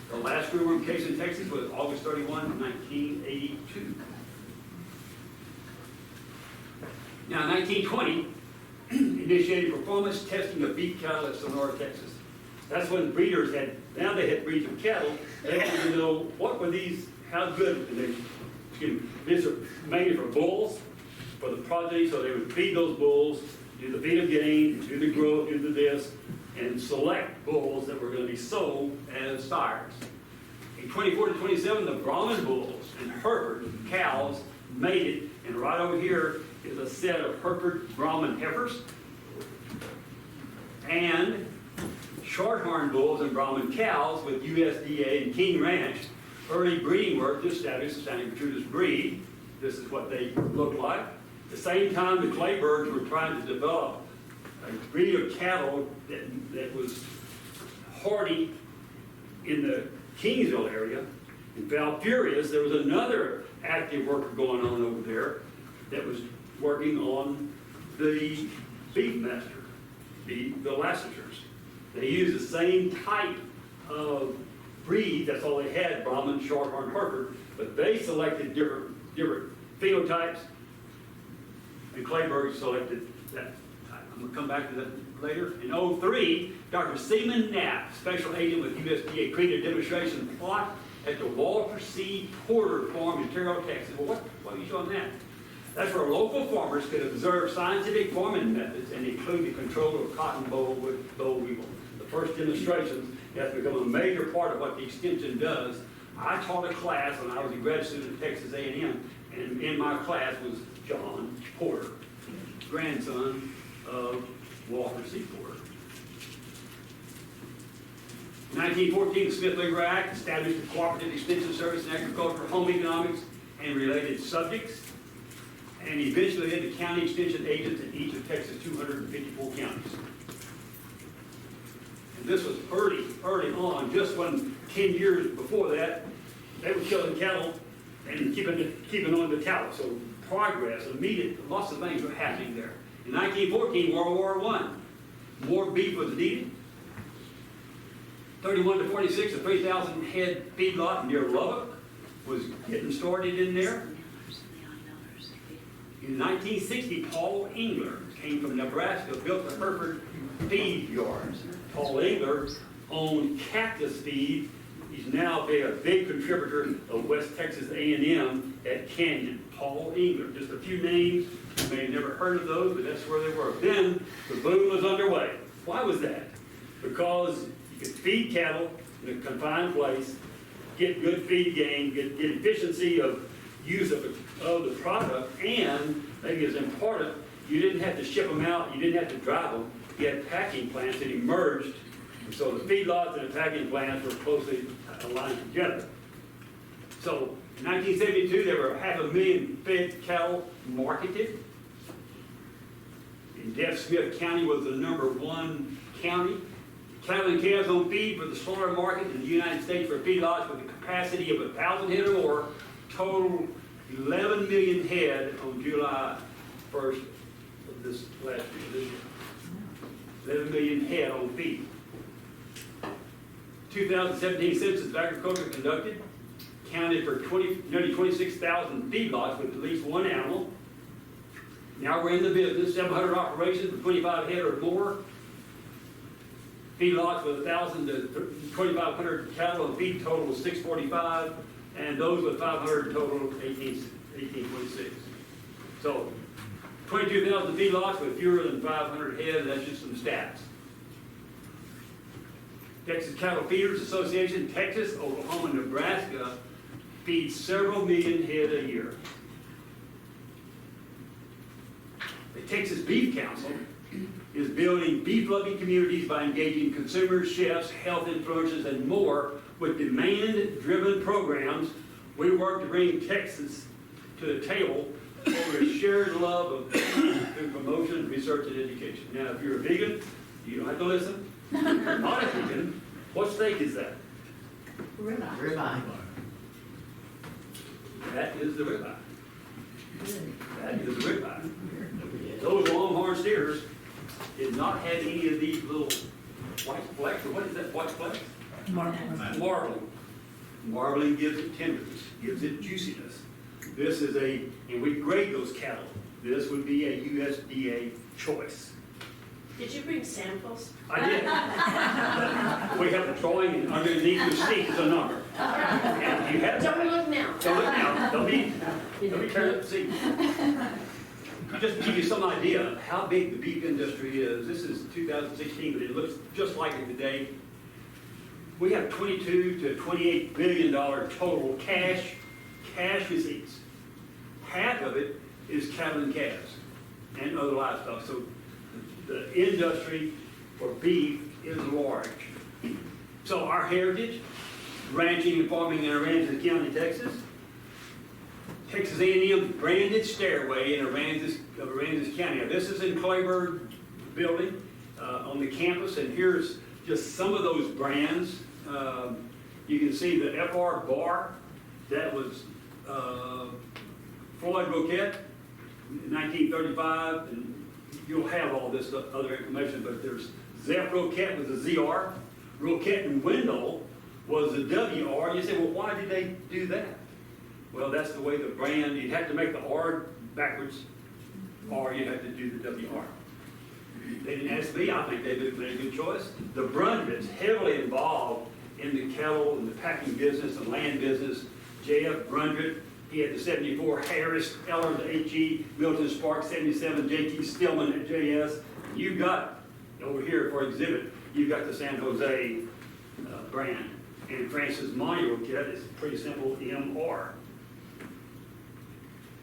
The last screwworm case in Texas was August 31, 1982. Now, in 1920, initiated performance testing of beef cattle at Sonora, Texas. That's when breeders had, now they had breeds of cattle, they wanted to know what were these, how good were they, excuse me, these are mainly for bulls, for the progeny, so they would feed those bulls, do the feed of gain, do the growth, do the this, and select bulls that were going to be sold as sires. In 24 to 27, the Brahman bulls and Hereford cows mated, and right over here is a set of Hereford Brahman heifers, and Shorthorn bulls and Brahman cows with USDA and King Ranch early breeding work to establish the Santa Gertrudis breed. This is what they look like. At the same time, the Claybirds were trying to develop a breed of cattle that was hardy in the Kingsville area. In Valfurious, there was another active worker going on over there that was working on the beef master, the Lassiters. They used the same type of breed, that's all they had, Brahman, Shorthorn, Hereford, but they selected different phenotypes, and Clayburg selected that type. I'm going to come back to that later. In 2003, Dr. Seaman Knapp, special agent with USDA, created a demonstration plot at the Walter C. Porter Farm in Terrell, Texas. Well, what are you showing that? That's where local farmers could observe scientific farming methods and include the control of cotton boll with boll weevil. The first demonstrations has become a major part of what the extension does. I taught a class when I was a grad student at Texas A&M, and in my class was John Porter, grandson of Walter C. Porter. In 1914, the Smith-Lever Act established the Cooperative Extension Service in Agriculture, Home Economics, and related subjects, and eventually led to county extension agents in each of Texas' 254 counties. And this was early on, just when 10 years before that, they were killing cattle and keeping on the cattle. So progress, immediate, lots of things were happening there. In 1914, World War I, more beef was needed. 31 to 46, a 3,000 head feedlot near Lubbock was getting started in there. In 1960, Paul Engler came from Nebraska, built the Hereford feed yards. Paul Engler owned Cactus Feed. He's now a big contributor of West Texas A&M at Canyon. Paul Engler, just a few names. You may have never heard of those, but that's where they were. Then the boom was underway. Why was that? Because you could feed cattle in a confined place, get good feed gain, get efficiency of use of the product, and maybe as important, you didn't have to ship them out, you didn't have to drive them. You had packing plants that emerged, and so the feedlots and the packing plants were closely aligned together. So in 1972, there were 500,000 fed cattle marketed. In Jeff Smith County was the #1 county. Cattle and calves on feed for the slaughter market in the United States for feedlots with a capacity of 1,000 head or more, total 11 million head on July 1st of this last year, this year. 11 million head on feed. 2017 Census of Agriculture conducted, counted for nearly 26,000 feedlots with at least one animal. Now we're in the business, 700 operations with 25 head or more. Feedlots with 1,000 to 2,500 cattle and feed total was 645, and those with 500 total 1826. So 22,000 feedlots with fewer than 500 head, that's just some stats. Texas Cattle Feeders Association, Texas, Oklahoma, and Nebraska feed several million head a year. The Texas Beef Council is building beef-loving communities by engaging consumers, chefs, health influencers, and more with demand-driven programs. We work to bring Texas to the table over a shared love of promotion, research, and education. Now, if you're a vegan, you don't have to listen. If you're not a vegan, what steak is that? Ribeye. That is the ribeye. That is the ribeye. Those longhorn steers did not have any of these little white flecks, or what is that, white flecks? Marbling. Marbling gives it tenderness, gives it juiciness. This is and we grade those cattle. This would be a USDA choice. Did you bring samples? I did. We have a drawing, and underneath the seat is a number. And you have Don't look now. Don't look now. Don't be turning up the seat. Just to give you some idea of how big the beef industry is, this is 2016, but it looks just like it today. We have $22 to $28 billion total cash receipts. Half of it is cattle and calves and other livestock. So the industry for beef is large. So our heritage, ranching and farming in Aransas County, Texas. Texas A&M branded stairway in Aransas County. Now, this is in Clayburg building on the campus, and here's just some of those brands. You can see the FR bar, that was Floyd Rouquette in 1935, and you'll have all this other information, but there's Zeph Rouquette with a ZR, Rouquette and Wendell was a WR. You say, well, why did they do that? Well, that's the way the brand, you'd have to make the R backwards, or you have to do the WR. They didn't ask me, I think they made a good choice. The Brundtle's heavily involved in the cattle and the packing business and land business. J.F. Brundtle, he had the 74 Harris, Eller, the HE, Milton Sparks, 77, J.T. Stillman at JS. You've got, over here for exhibit, you've got the San Jose brand. And Francis Monte Rouquette is pretty simple, MR.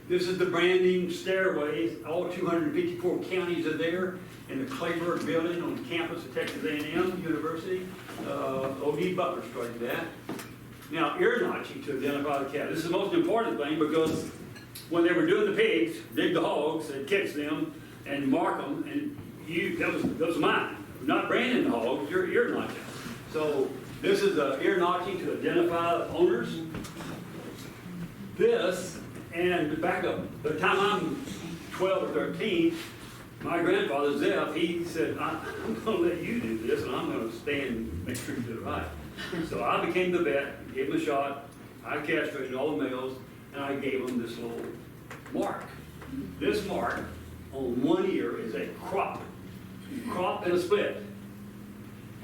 This is the branding stairways. All 254 counties are there in the Clayburg building on the campus of Texas A&M University. O.D. Butler started that. Now, ear notching to identify the cattle. This is the most important thing because when they were doing the pigs, dig the hogs and catch them and mark them, and that was mine. Not branding the hogs, you're ear notching. So this is ear notching to identify the owners. This, and back up, by the time I'm 12 or 13, my grandfather, Zeph, he said, I'm going to let you do this, and I'm going to stand and make sure you do it right. So I became the vet, gave him a shot, I castrated all the males, and I gave him this little mark. This mark on one ear is a crop and a split,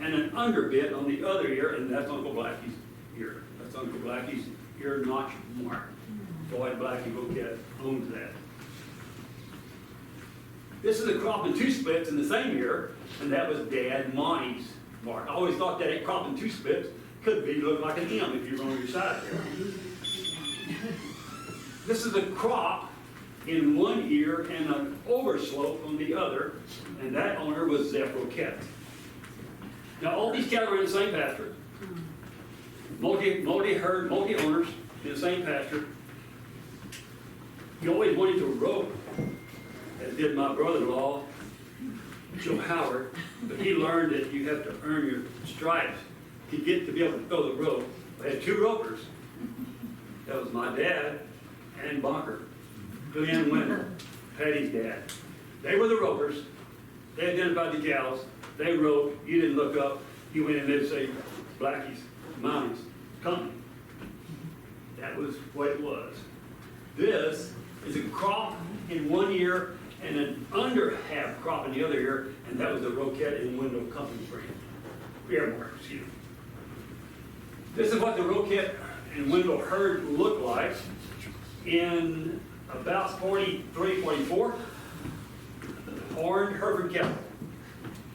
and an underbit on the other ear, and that's Uncle Blackie's ear. That's Uncle Blackie's ear notch mark. Floyd Blackie Rouquette owns that. This is a crop and two splits in the same ear, and that was Dad Monty's mark. I always thought that a crop and two splits could look like an M if you're on your side there. This is a crop in one ear and an overslope on the other, and that owner was Zeph Rouquette. Now all these cattle are in the same pasture. Multi-herd, multi-owners in the same pasture. You always wanted to rope, as did my brother-in-law, Joe Howard, but he learned that you have to earn your stripes to be able to throw the rope. I had two ropers. That was my dad and Bonker, Glenn Wendell, Patty's dad. They were the ropers. They identified the cows. They roped. You didn't look up. You went in there to say, Blackie's, Mommy's company. That was what it was. This is a crop in one ear and an under half crop in the other ear, and that was the Rouquette and Wendell Company brand. Earmark, excuse me. This is what the Rouquette and Wendell herd looked like in about 43, 44. Horned Hereford cattle.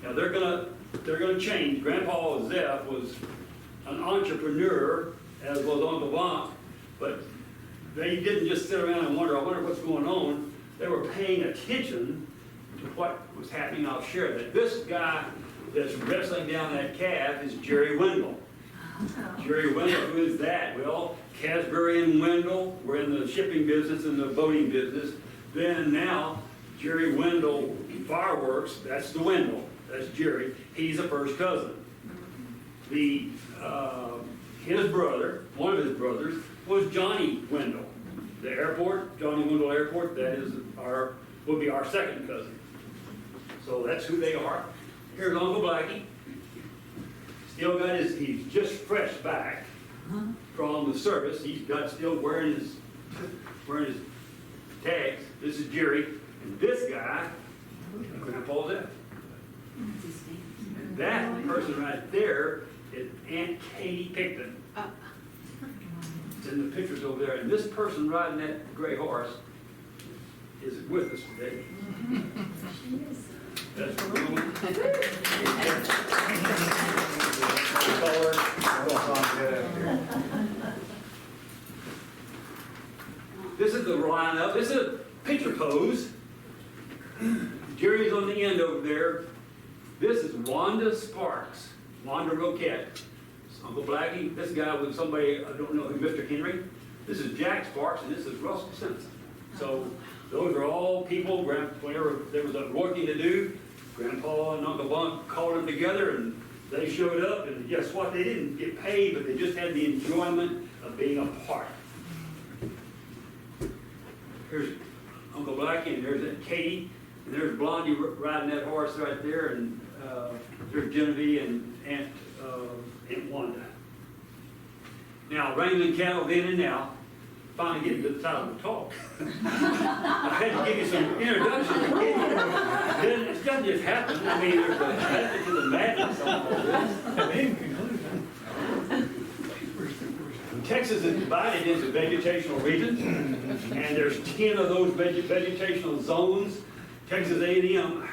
Now they're gonna change. Grandpa Zeph was an entrepreneur, as was Uncle Bonk, but they didn't just sit around and wonder, I wonder what's going on. They were paying attention to what was happening. I'll share that. This guy that's wrestling down that calf is Jerry Wendell. Jerry Wendell, who is that? Well, Casbury and Wendell were in the shipping business and the boating business. Then now, Jerry Wendell Fireworks, that's the Wendell, that's Jerry, he's a first cousin. His brother, one of his brothers, was Johnny Wendell. The airport, Johnny Wendell Airport, that will be our second cousin. So that's who they are. Here's Uncle Blackie. Still got he's just fresh back from the service. He's got still wearing his tags. This is Jerry. And this guy, Grandpa's that. And that person right there is Aunt Katie Picton. It's in the pictures over there. And this person riding that gray horse is with us today. That's the woman. This is the lineup. This is a picture pose. Jerry's on the end over there. This is Wanda Sparks, Monte Rouquette. Uncle Blackie. This guy was somebody, I don't know who, Mr. Henry. This is Jack Sparks, and this is Russell Simpson. So those are all people, whenever there was a working to do, Grandpa and Uncle Bunk called them together, and they showed up, and guess what? They didn't get paid, but they just had the enjoyment of being a part. Here's Uncle Blackie, and there's Aunt Katie, and there's Blondie riding that horse right there, and there's Genevieve and Aunt Wanda. Now, Raymond Cattle then and now, finally getting to the time of the talk. I had to give you some introduction to get you. Then it doesn't just happen. I mean, there's a method to the madness on all this. Texas is divided into vegetational regions, and there's 10 of those vegetational zones. Texas A&M,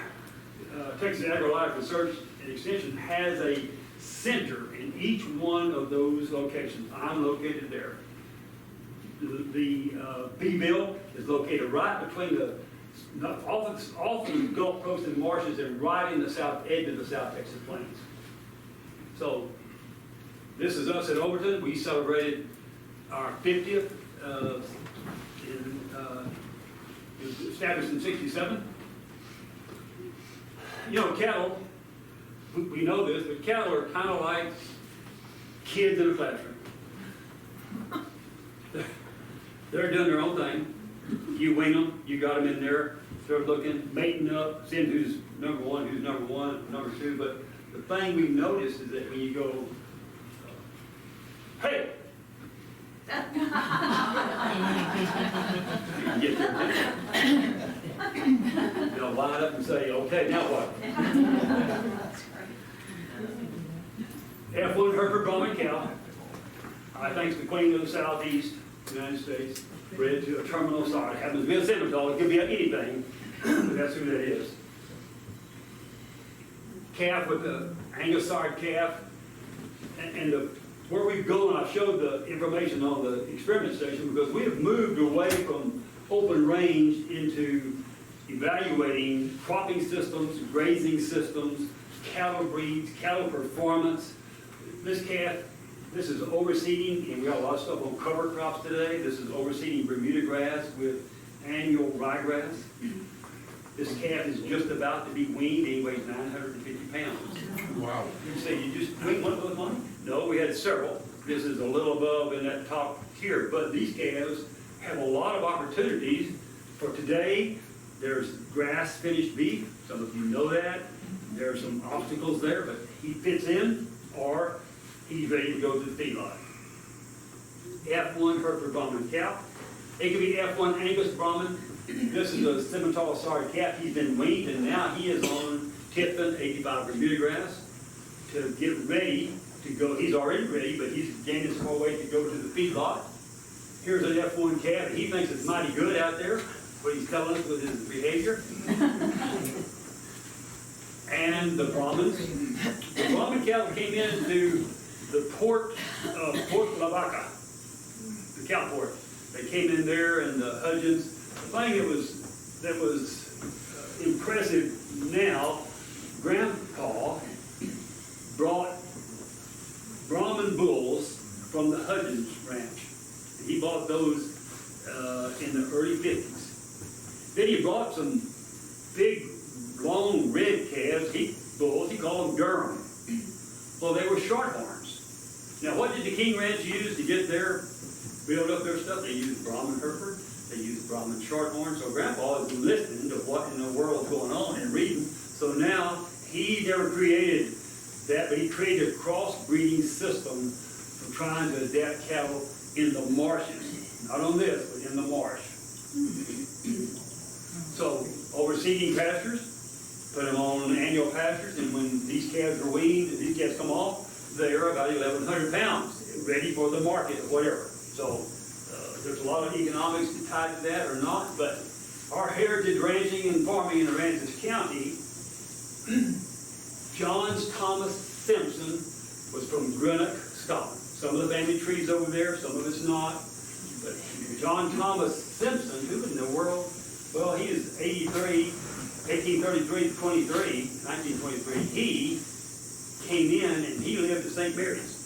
Texas Agri-Life Research and Extension, has a center in each one of those locations. I'm located there. The Beeville is located right between off the Gulf Coast and marshes and right in the south edge of the South Texas Plains. So this is us at Overton. We celebrated our 50th, it was established in '67. You know, cattle, we know this, but cattle are kind of like kids in a classroom. They're doing their own thing. You wing them, you got them in there, start looking, mating up, seeing who's number one, number two. But the thing we've noticed is that when you go, hey! You can get their attention. They'll line up and say, okay, now what? F1 Hereford Brahman cow. I think the queen of the southeast United States, bred to a terminal sire. It happens to be a Seminole. It could be anything, but that's who that is. Calf with the Angus sire calf, and where we've gone, I showed the information on the experiment station because we have moved away from open range into evaluating cropping systems, grazing systems, cattle breeds, cattle performance. This calf, this is overseeding, and we got a lot of stuff on cover crops today. This is overseeding Bermuda grass with annual ryegrass. This calf is just about to be weaned. He weighs 950 pounds. Wow. You say, you just weaned one of those money? No, we had several. This is a little above in that top tier, but these calves have a lot of opportunities. For today, there's grass finished beef. Some of you know that. There are some obstacles there, but he fits in, or he's ready to go to the feedlot. F1 Hereford Brahman cow. It could be F1 Angus Brahman. This is a Simmental sire calf. He's been weaned, and now he is on Tipton 85 Bermuda grass to get ready to go. He's already ready, but he's gaining some more weight to go to the feedlot. Here's an F1 calf. He thinks it's mighty good out there, what he's telling us with his behavior. And the Brahmins. The Brahman cattle came into the port of Port Lavaca, the cow port. They came in there, and the Hudgens. The thing that was impressive now, Grandpa brought Brahman bulls from the Hudgens ranch. those in the early 50s. Then he brought some big, long red calves, bulls, he called them Durham. Well, they were short horns. Now, what did the King Ranch use to get build up their stuff? They used Brahman Hereford, they used Brahman Shorthorn. So Grandpa is listening to what in the world is going on and reading. So now, he never created that, but he created a crossbreeding system for trying to adapt cattle in the marshes. Not on this, but in the marsh. So, over seeding pastures, put them on annual pastures, and when these calves are weaned, and these calves come off, they are about 1,100 pounds, ready for the market or whatever. So, there's a lot of economics tied to that or not, but our heritage ranching and farming in Aransas County, John Thomas Simpson was from Greenock, Scotland. Some of the family trees over there, some of it's not. But John Thomas Simpson, who in the world? Well, he is 1833 to 1923. He came in and he lived at St. Mary's.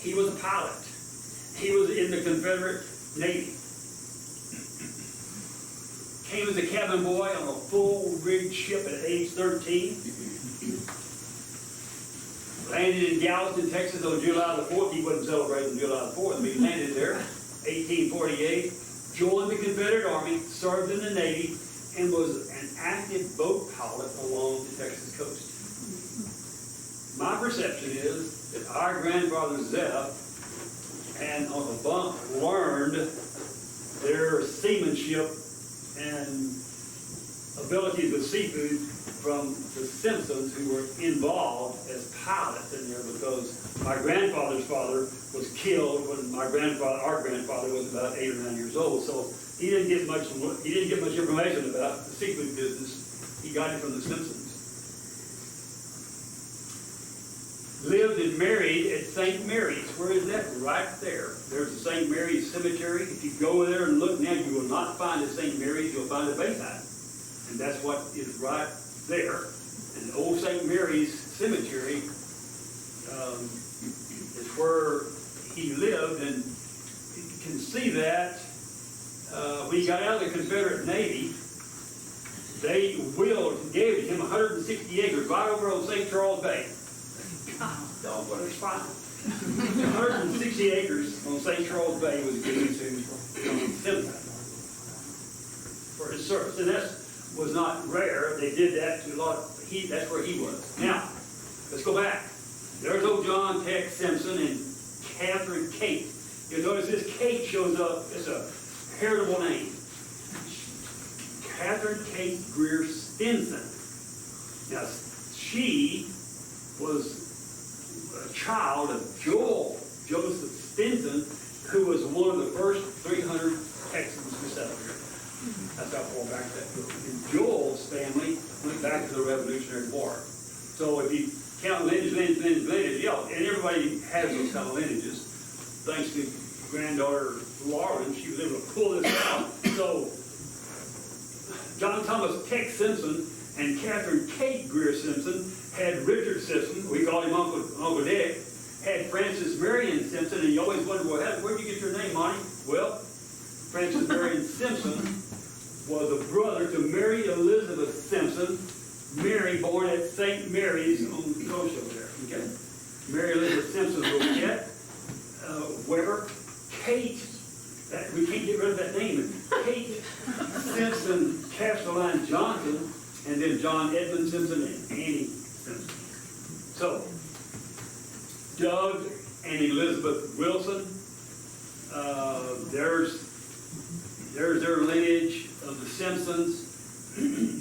He was a pilot. He was in the Confederate Navy. Came as a cabin boy on a full-rigged ship at age 13. Landed in Galveston, Texas on July the 4th. He wasn't celebrating July the 4th, but he landed there, 1848. Joined the Confederate Army, served in the Navy, and was an active boat pilot along the Texas coast. My perception is that our grandfather Zeph and Uncle Bump learned their seamanship and abilities with seafood from the Simpsons, who were involved as pilots in there, because my grandfather's father was killed when our grandfather was about 8 or 9 years old. So he didn't get much information about the seafood business. He got it from the Simpsons. Lived and married at St. Mary's. Where is that? Right there. There's the St. Mary's Cemetery. If you go there and look now, you will not find a St. Mary's, you'll find a Bayside. And that's what is right there. And the old St. Mary's Cemetery is where he lived, and you can see that when he got out of the Confederate Navy, they gave him 160 acres right over on St. Charles Bay. Don't put it fine. 160 acres on St. Charles Bay was given to Simpson for his service. And that was not rare. They did that to a lot. That's where he was. Now, let's go back. There's old John Tex Simpson and Catherine Kate. You'll notice this Kate shows up. It's a heritable name. Catherine Kate Greer Stinson. Now, she was a child of Joseph Stinson, who was one of the first 300 Texans to settle here. That's how far back that goes. And Joel's family went back to the Revolutionary War. So if you count lineage, yeah, and everybody has those kind of lineages. Thanks to granddaughter Lauren, she was able to pull this out. So John Thomas Tex Simpson and Catherine Kate Greer Simpson had Richard Simpson, we called him Uncle Dick, had Frances Marion Simpson, and you always wonder, well, where'd you get your name, Monty? Well, Frances Marion Simpson was a brother to Mary Elizabeth Simpson, Mary born at St. Mary's on the coast over there, okay? Mary Elizabeth Simpson Rouquette, Weber, Kate, we can't get rid of that name, Kate Simpson Castelline Johnson, and then John Edmund Simpson and Annie Simpson. So, Doug and Elizabeth Wilson, there's their lineage of the Simpsons.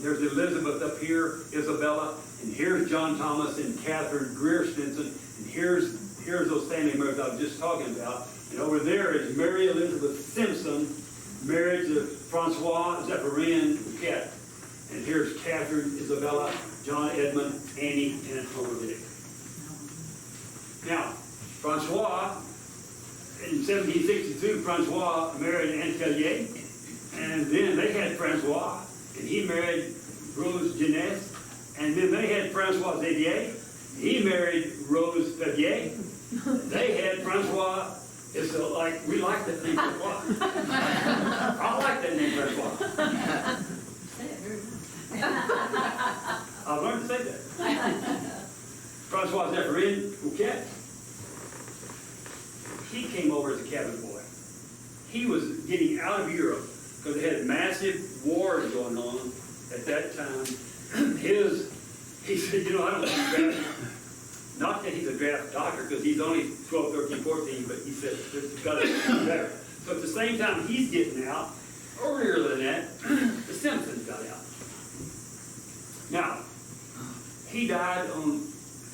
There's Elizabeth up here, Isabella, and here's John Thomas and Catherine Greer Stinson, and here's those family members I was just talking about. And over there is Mary Elizabeth Simpson, married to Francois Zephyrin Rouquette. And here's Catherine, Isabella, John Edmund, Annie, and Uncle Dick. Now, Francois, in 1762, Francois married Anne Tellier, and then they had Francois, and he married Rose Jeunesse, and then they had Francois Xavier, he married Rose Favier, they had Francois It's like, we like that name Francois. I like that name Francois. I've learned to say that. Francois Zephyrin Rouquette. He came over as a cabin boy. He was getting out of Europe because they had massive wars going on at that time. He said, you know, I don't want to draft, not that he's a draft doctor because he's only 12, 13, 14, but he said, it's got to be better. So at the same time he's getting out, earlier than that, the Simpsons got out. Now, he died on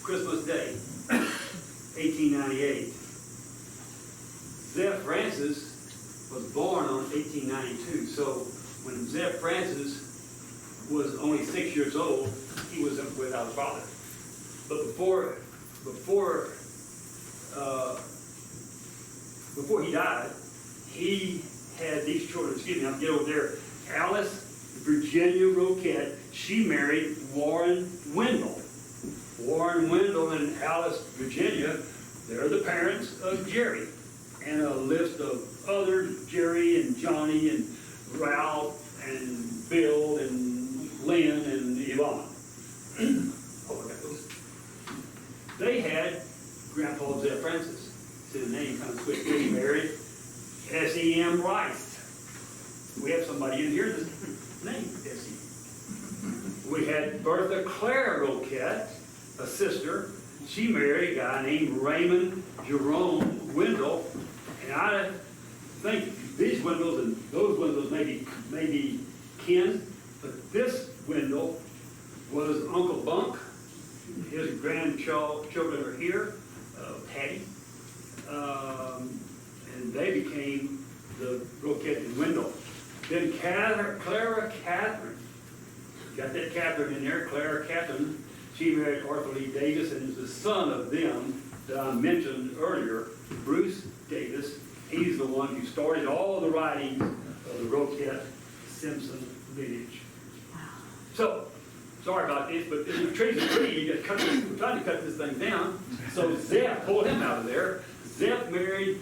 Christmas Day, 1898. Zeph Francis was born on 1892, so when Zeph Francis was only 6 years old, he was without a father. But before he died, he had these children. Excuse me, I'll get over there. Alice Virginia Rouquette, she married Warren Wendell. Warren Wendell and Alice Virginia, they're the parents of Jerry. And a list of other Jerry and Johnny and Ralph and Bill and Lynn and Yvonne. Oh, I got those. They had Grandpa Zeph Francis. See the name kind of switched. He married S.E.M. Rice. We have somebody in here that's named S.E. We had Bertha Claire Rouquette, a sister. She married a guy named Raymond Jerome Wendell. And I think these Wendells and those Wendells may be kin, but this Wendell was Uncle Bunk. His grandchildren are here, Patty. And they became the Rouquette and Wendell. Then Clara Catherine. Got that Catherine in there, Clara Catherine. She married Arthur Lee Davis and is the son of them that I mentioned earlier, Bruce Davis. He's the one who started all the writings of the Rouquette Simpson lineage. So, sorry about this, but if the tree's a tree, you just we're trying to cut this thing down. So Zeph, pulled him out of there. Zeph married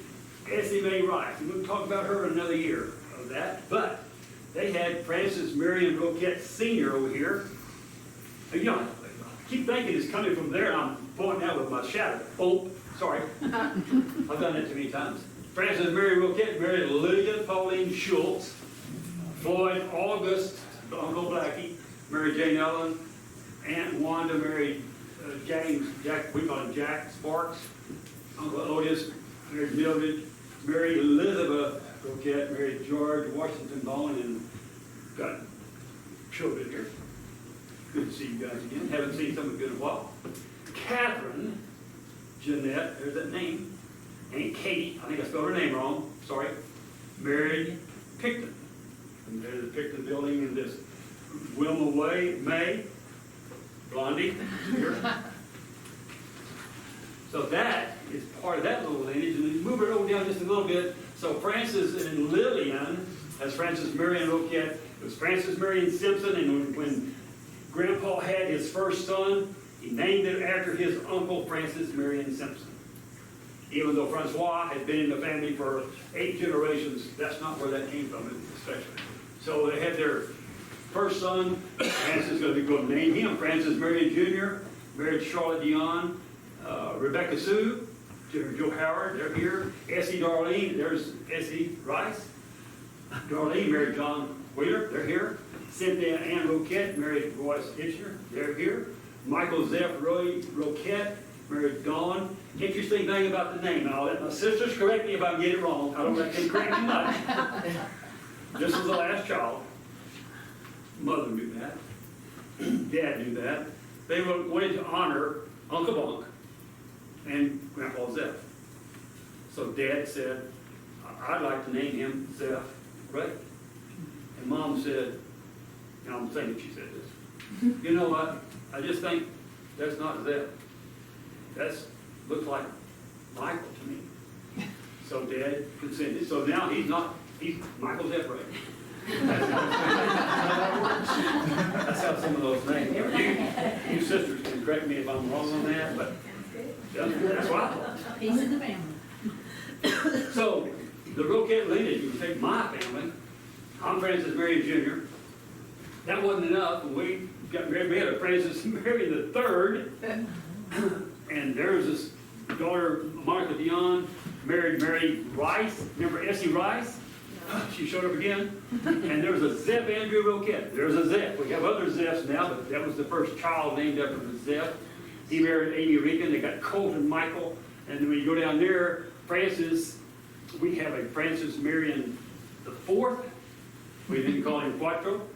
Essie Mae Rice. We're going to talk about her in another year of that. But they had Francis Marion Rouquette Sr. over here. And, you know, I keep thinking it's coming from there, and I'm pointing out with my shadow. Oh, sorry. I've done that too many times. Francis Mary Rouquette married Lillian Pauline Schultz. Floyd August, Uncle Blackie, married Jane Ellen. Aunt Wanda married Jack, we call him Jack Sparks. Uncle Otis married Mildred. Mary Elizabeth Rouquette married George Washington Bowen, and got children here. Good to see you guys again. Haven't seen some of you in a while. Catherine Jeanette, there's that name. Aunt Katie, I think I spelled her name wrong, sorry, married Picton. And there's the Picton building in this Wilma May, Blondie, here. So that is part of that little lineage. And we move it over down just a little bit. So Francis and Lillian, as Francis Marion Rouquette, it was Francis Marion Simpson, and when Grandpa had his first son, he named it after his uncle, Francis Marion Simpson. Even though Francois had been in the family for 8 generations, that's not where that came from, especially. So they had their first son, Francis is going to name him Francis Marion Jr., married Charlotte Dion, Rebecca Sue, Joe Howard, they're here. Essie Darlene, there's Essie Rice. Darlene married John Wheeler, they're here. Cynthia Ann Rouquette married Royce Hitchner, they're here. Michael Zeph Roy Rouquette married Dawn. Interesting thing about the name, and I'll let my sisters correct me if I get it wrong. I don't let them correct me much. This was the last child. Mother knew that. Dad knew that. They wanted to honor Uncle Bunk and Grandpa Zeph. So Dad said, I'd like to name him Zeph Ray. And Mom said, and I'm thinking she said this, you know what? I just think that's not Zeph. That looks like Michael to me. So Dad consented. So now he's Michael Zeph Ray. That's how some of those names are. You sisters can correct me if I'm wrong on that, but that's what I thought. Piece of the family. So, the Rouquette lineage, you can take my family, I'm Francis Marion Jr. That wasn't enough, when we got married, we had a Francis Marion the Third, and there's this daughter, Monica Dion, married Mary Rice, remember Essie Rice? She showed up again, and there was a Zeph Andrew Rouquette. There's a Zeph. We have other Zephs now, but that was the first child named after the Zeph. He married Amy Regan. They got Colton Michael, and then when you go down there, Francis, we have a Francis Marion the Fourth. We didn't call him Quattro.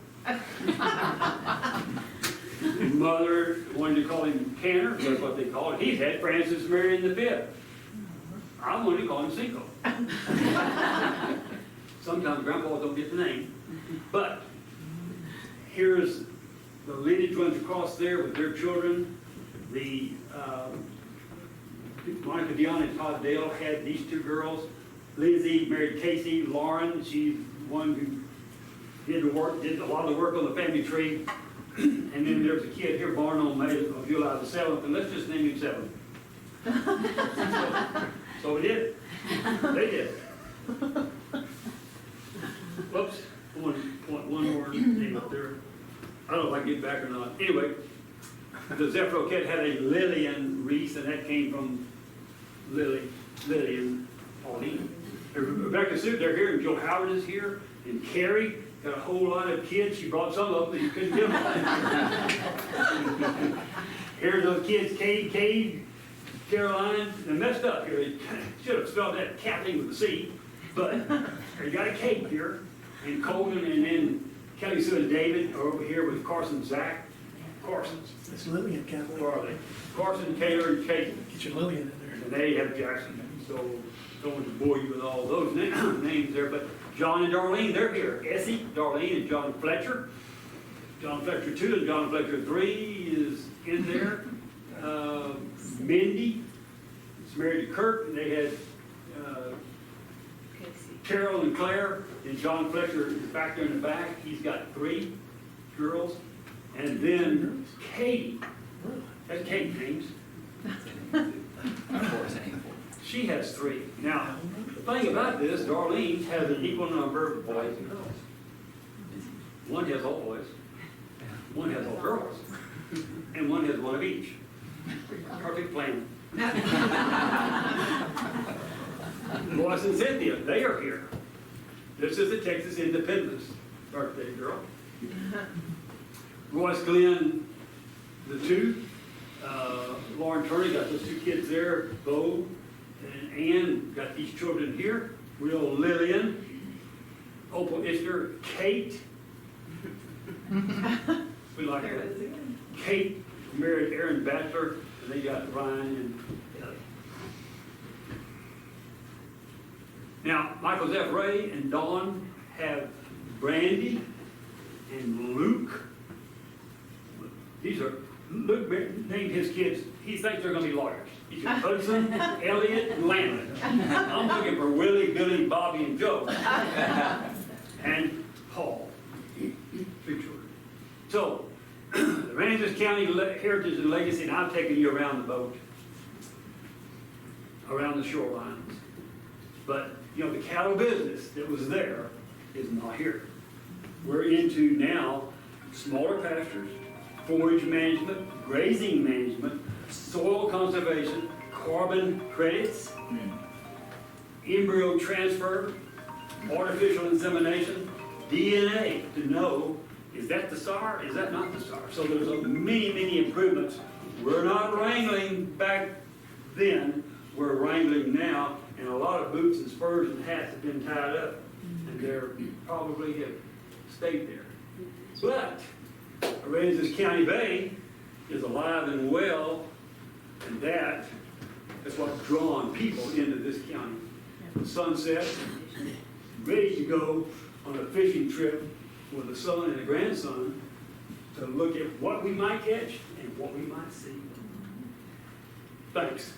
His mother wanted to call him Canner. That's what they call it. He's had Francis Marion the Fifth. I wanted to call him Cinco. Sometimes grandpas don't get the name. But here's the lineage runs across there with their children. The Monica Dion and Todd Dale had these two girls. Lizzie married Casey. Lauren, she's one who did a lot of the work on the family tree. And then there's a kid here born on July the 7th, and let's just name him 7. So we did. They did. Whoops, one more name up there. I don't know if I can get back or not. Anyway, the Zeph Rouquette had a Lillian Reese, and that came from Lillian Pauline. Rebecca Sue, they're here, and Joe Howard is here, and Carrie got a whole lot of kids. She brought some of them, but you couldn't give them. Here's those kids, Cade, Caroline, they're messed up here. They should have spelled that Kathleen with a C, but you got a Kate here, and Colton, and then Kelly Sue and David are over here with Carson, Zach. Carson's. It's Lillian, Kathleen. Who are they? Carson, Taylor, and Kate. Get your Lillian in there. And they have Jackson. So don't want to bore you with all those names there, but John and Darlene, they're here. Essie, Darlene, and John Fletcher. John Fletcher 2 and John Fletcher 3 is in there. Mindy is married to Kirk, and they had Carol and Claire, and John Fletcher is back there in the back. He's got 3 girls. And then Katie, that's Kate James. She has 3. Now, the thing about this, Darlene has an equal number of boys and girls. One has all boys, one has all girls, and one has one of each. Perfect plan. Royce and Cynthia, they are here. This is the Texas Independence birthday girl. Royce Glenn, the 2. Lauren Turner got those 2 kids there. Bo and Ann got these children here. Real Lillian, Opal Ishner, Kate. We like that. Kate married Aaron Bachelor, and they got Ryan and Ellie. Now, Michael Zeph Ray and Dawn have Brandy and Luke. These are, Luke named his kids, he thinks they're going to be lawyers. He's got Hudson, Elliot, and Landon. I'm looking for Willie, Billy, Bobby, and Joe. And Paul. 3 children. So, the Aransas County Heritage and Legacy, and I'm taking you around the boat, around the shorelines. But, you know, the cattle business that was there is not here. We're into now smaller pastures, forage management, grazing management, soil conservation, carbon credits, embryo transfer, artificial insemination, DNA to know, is that the SAR, is that not the SAR? So there's many, many improvements. We're not wrangling back then, we're wrangling now, and a lot of boots and spurs and hats have been tied up, and they're probably have stayed there. But Aransas County Bay is alive and well, and that is what's drawn people into this county. The sunset, ready to go on a fishing trip with the son and the grandson to look at what we might catch and what we might see. Thanks.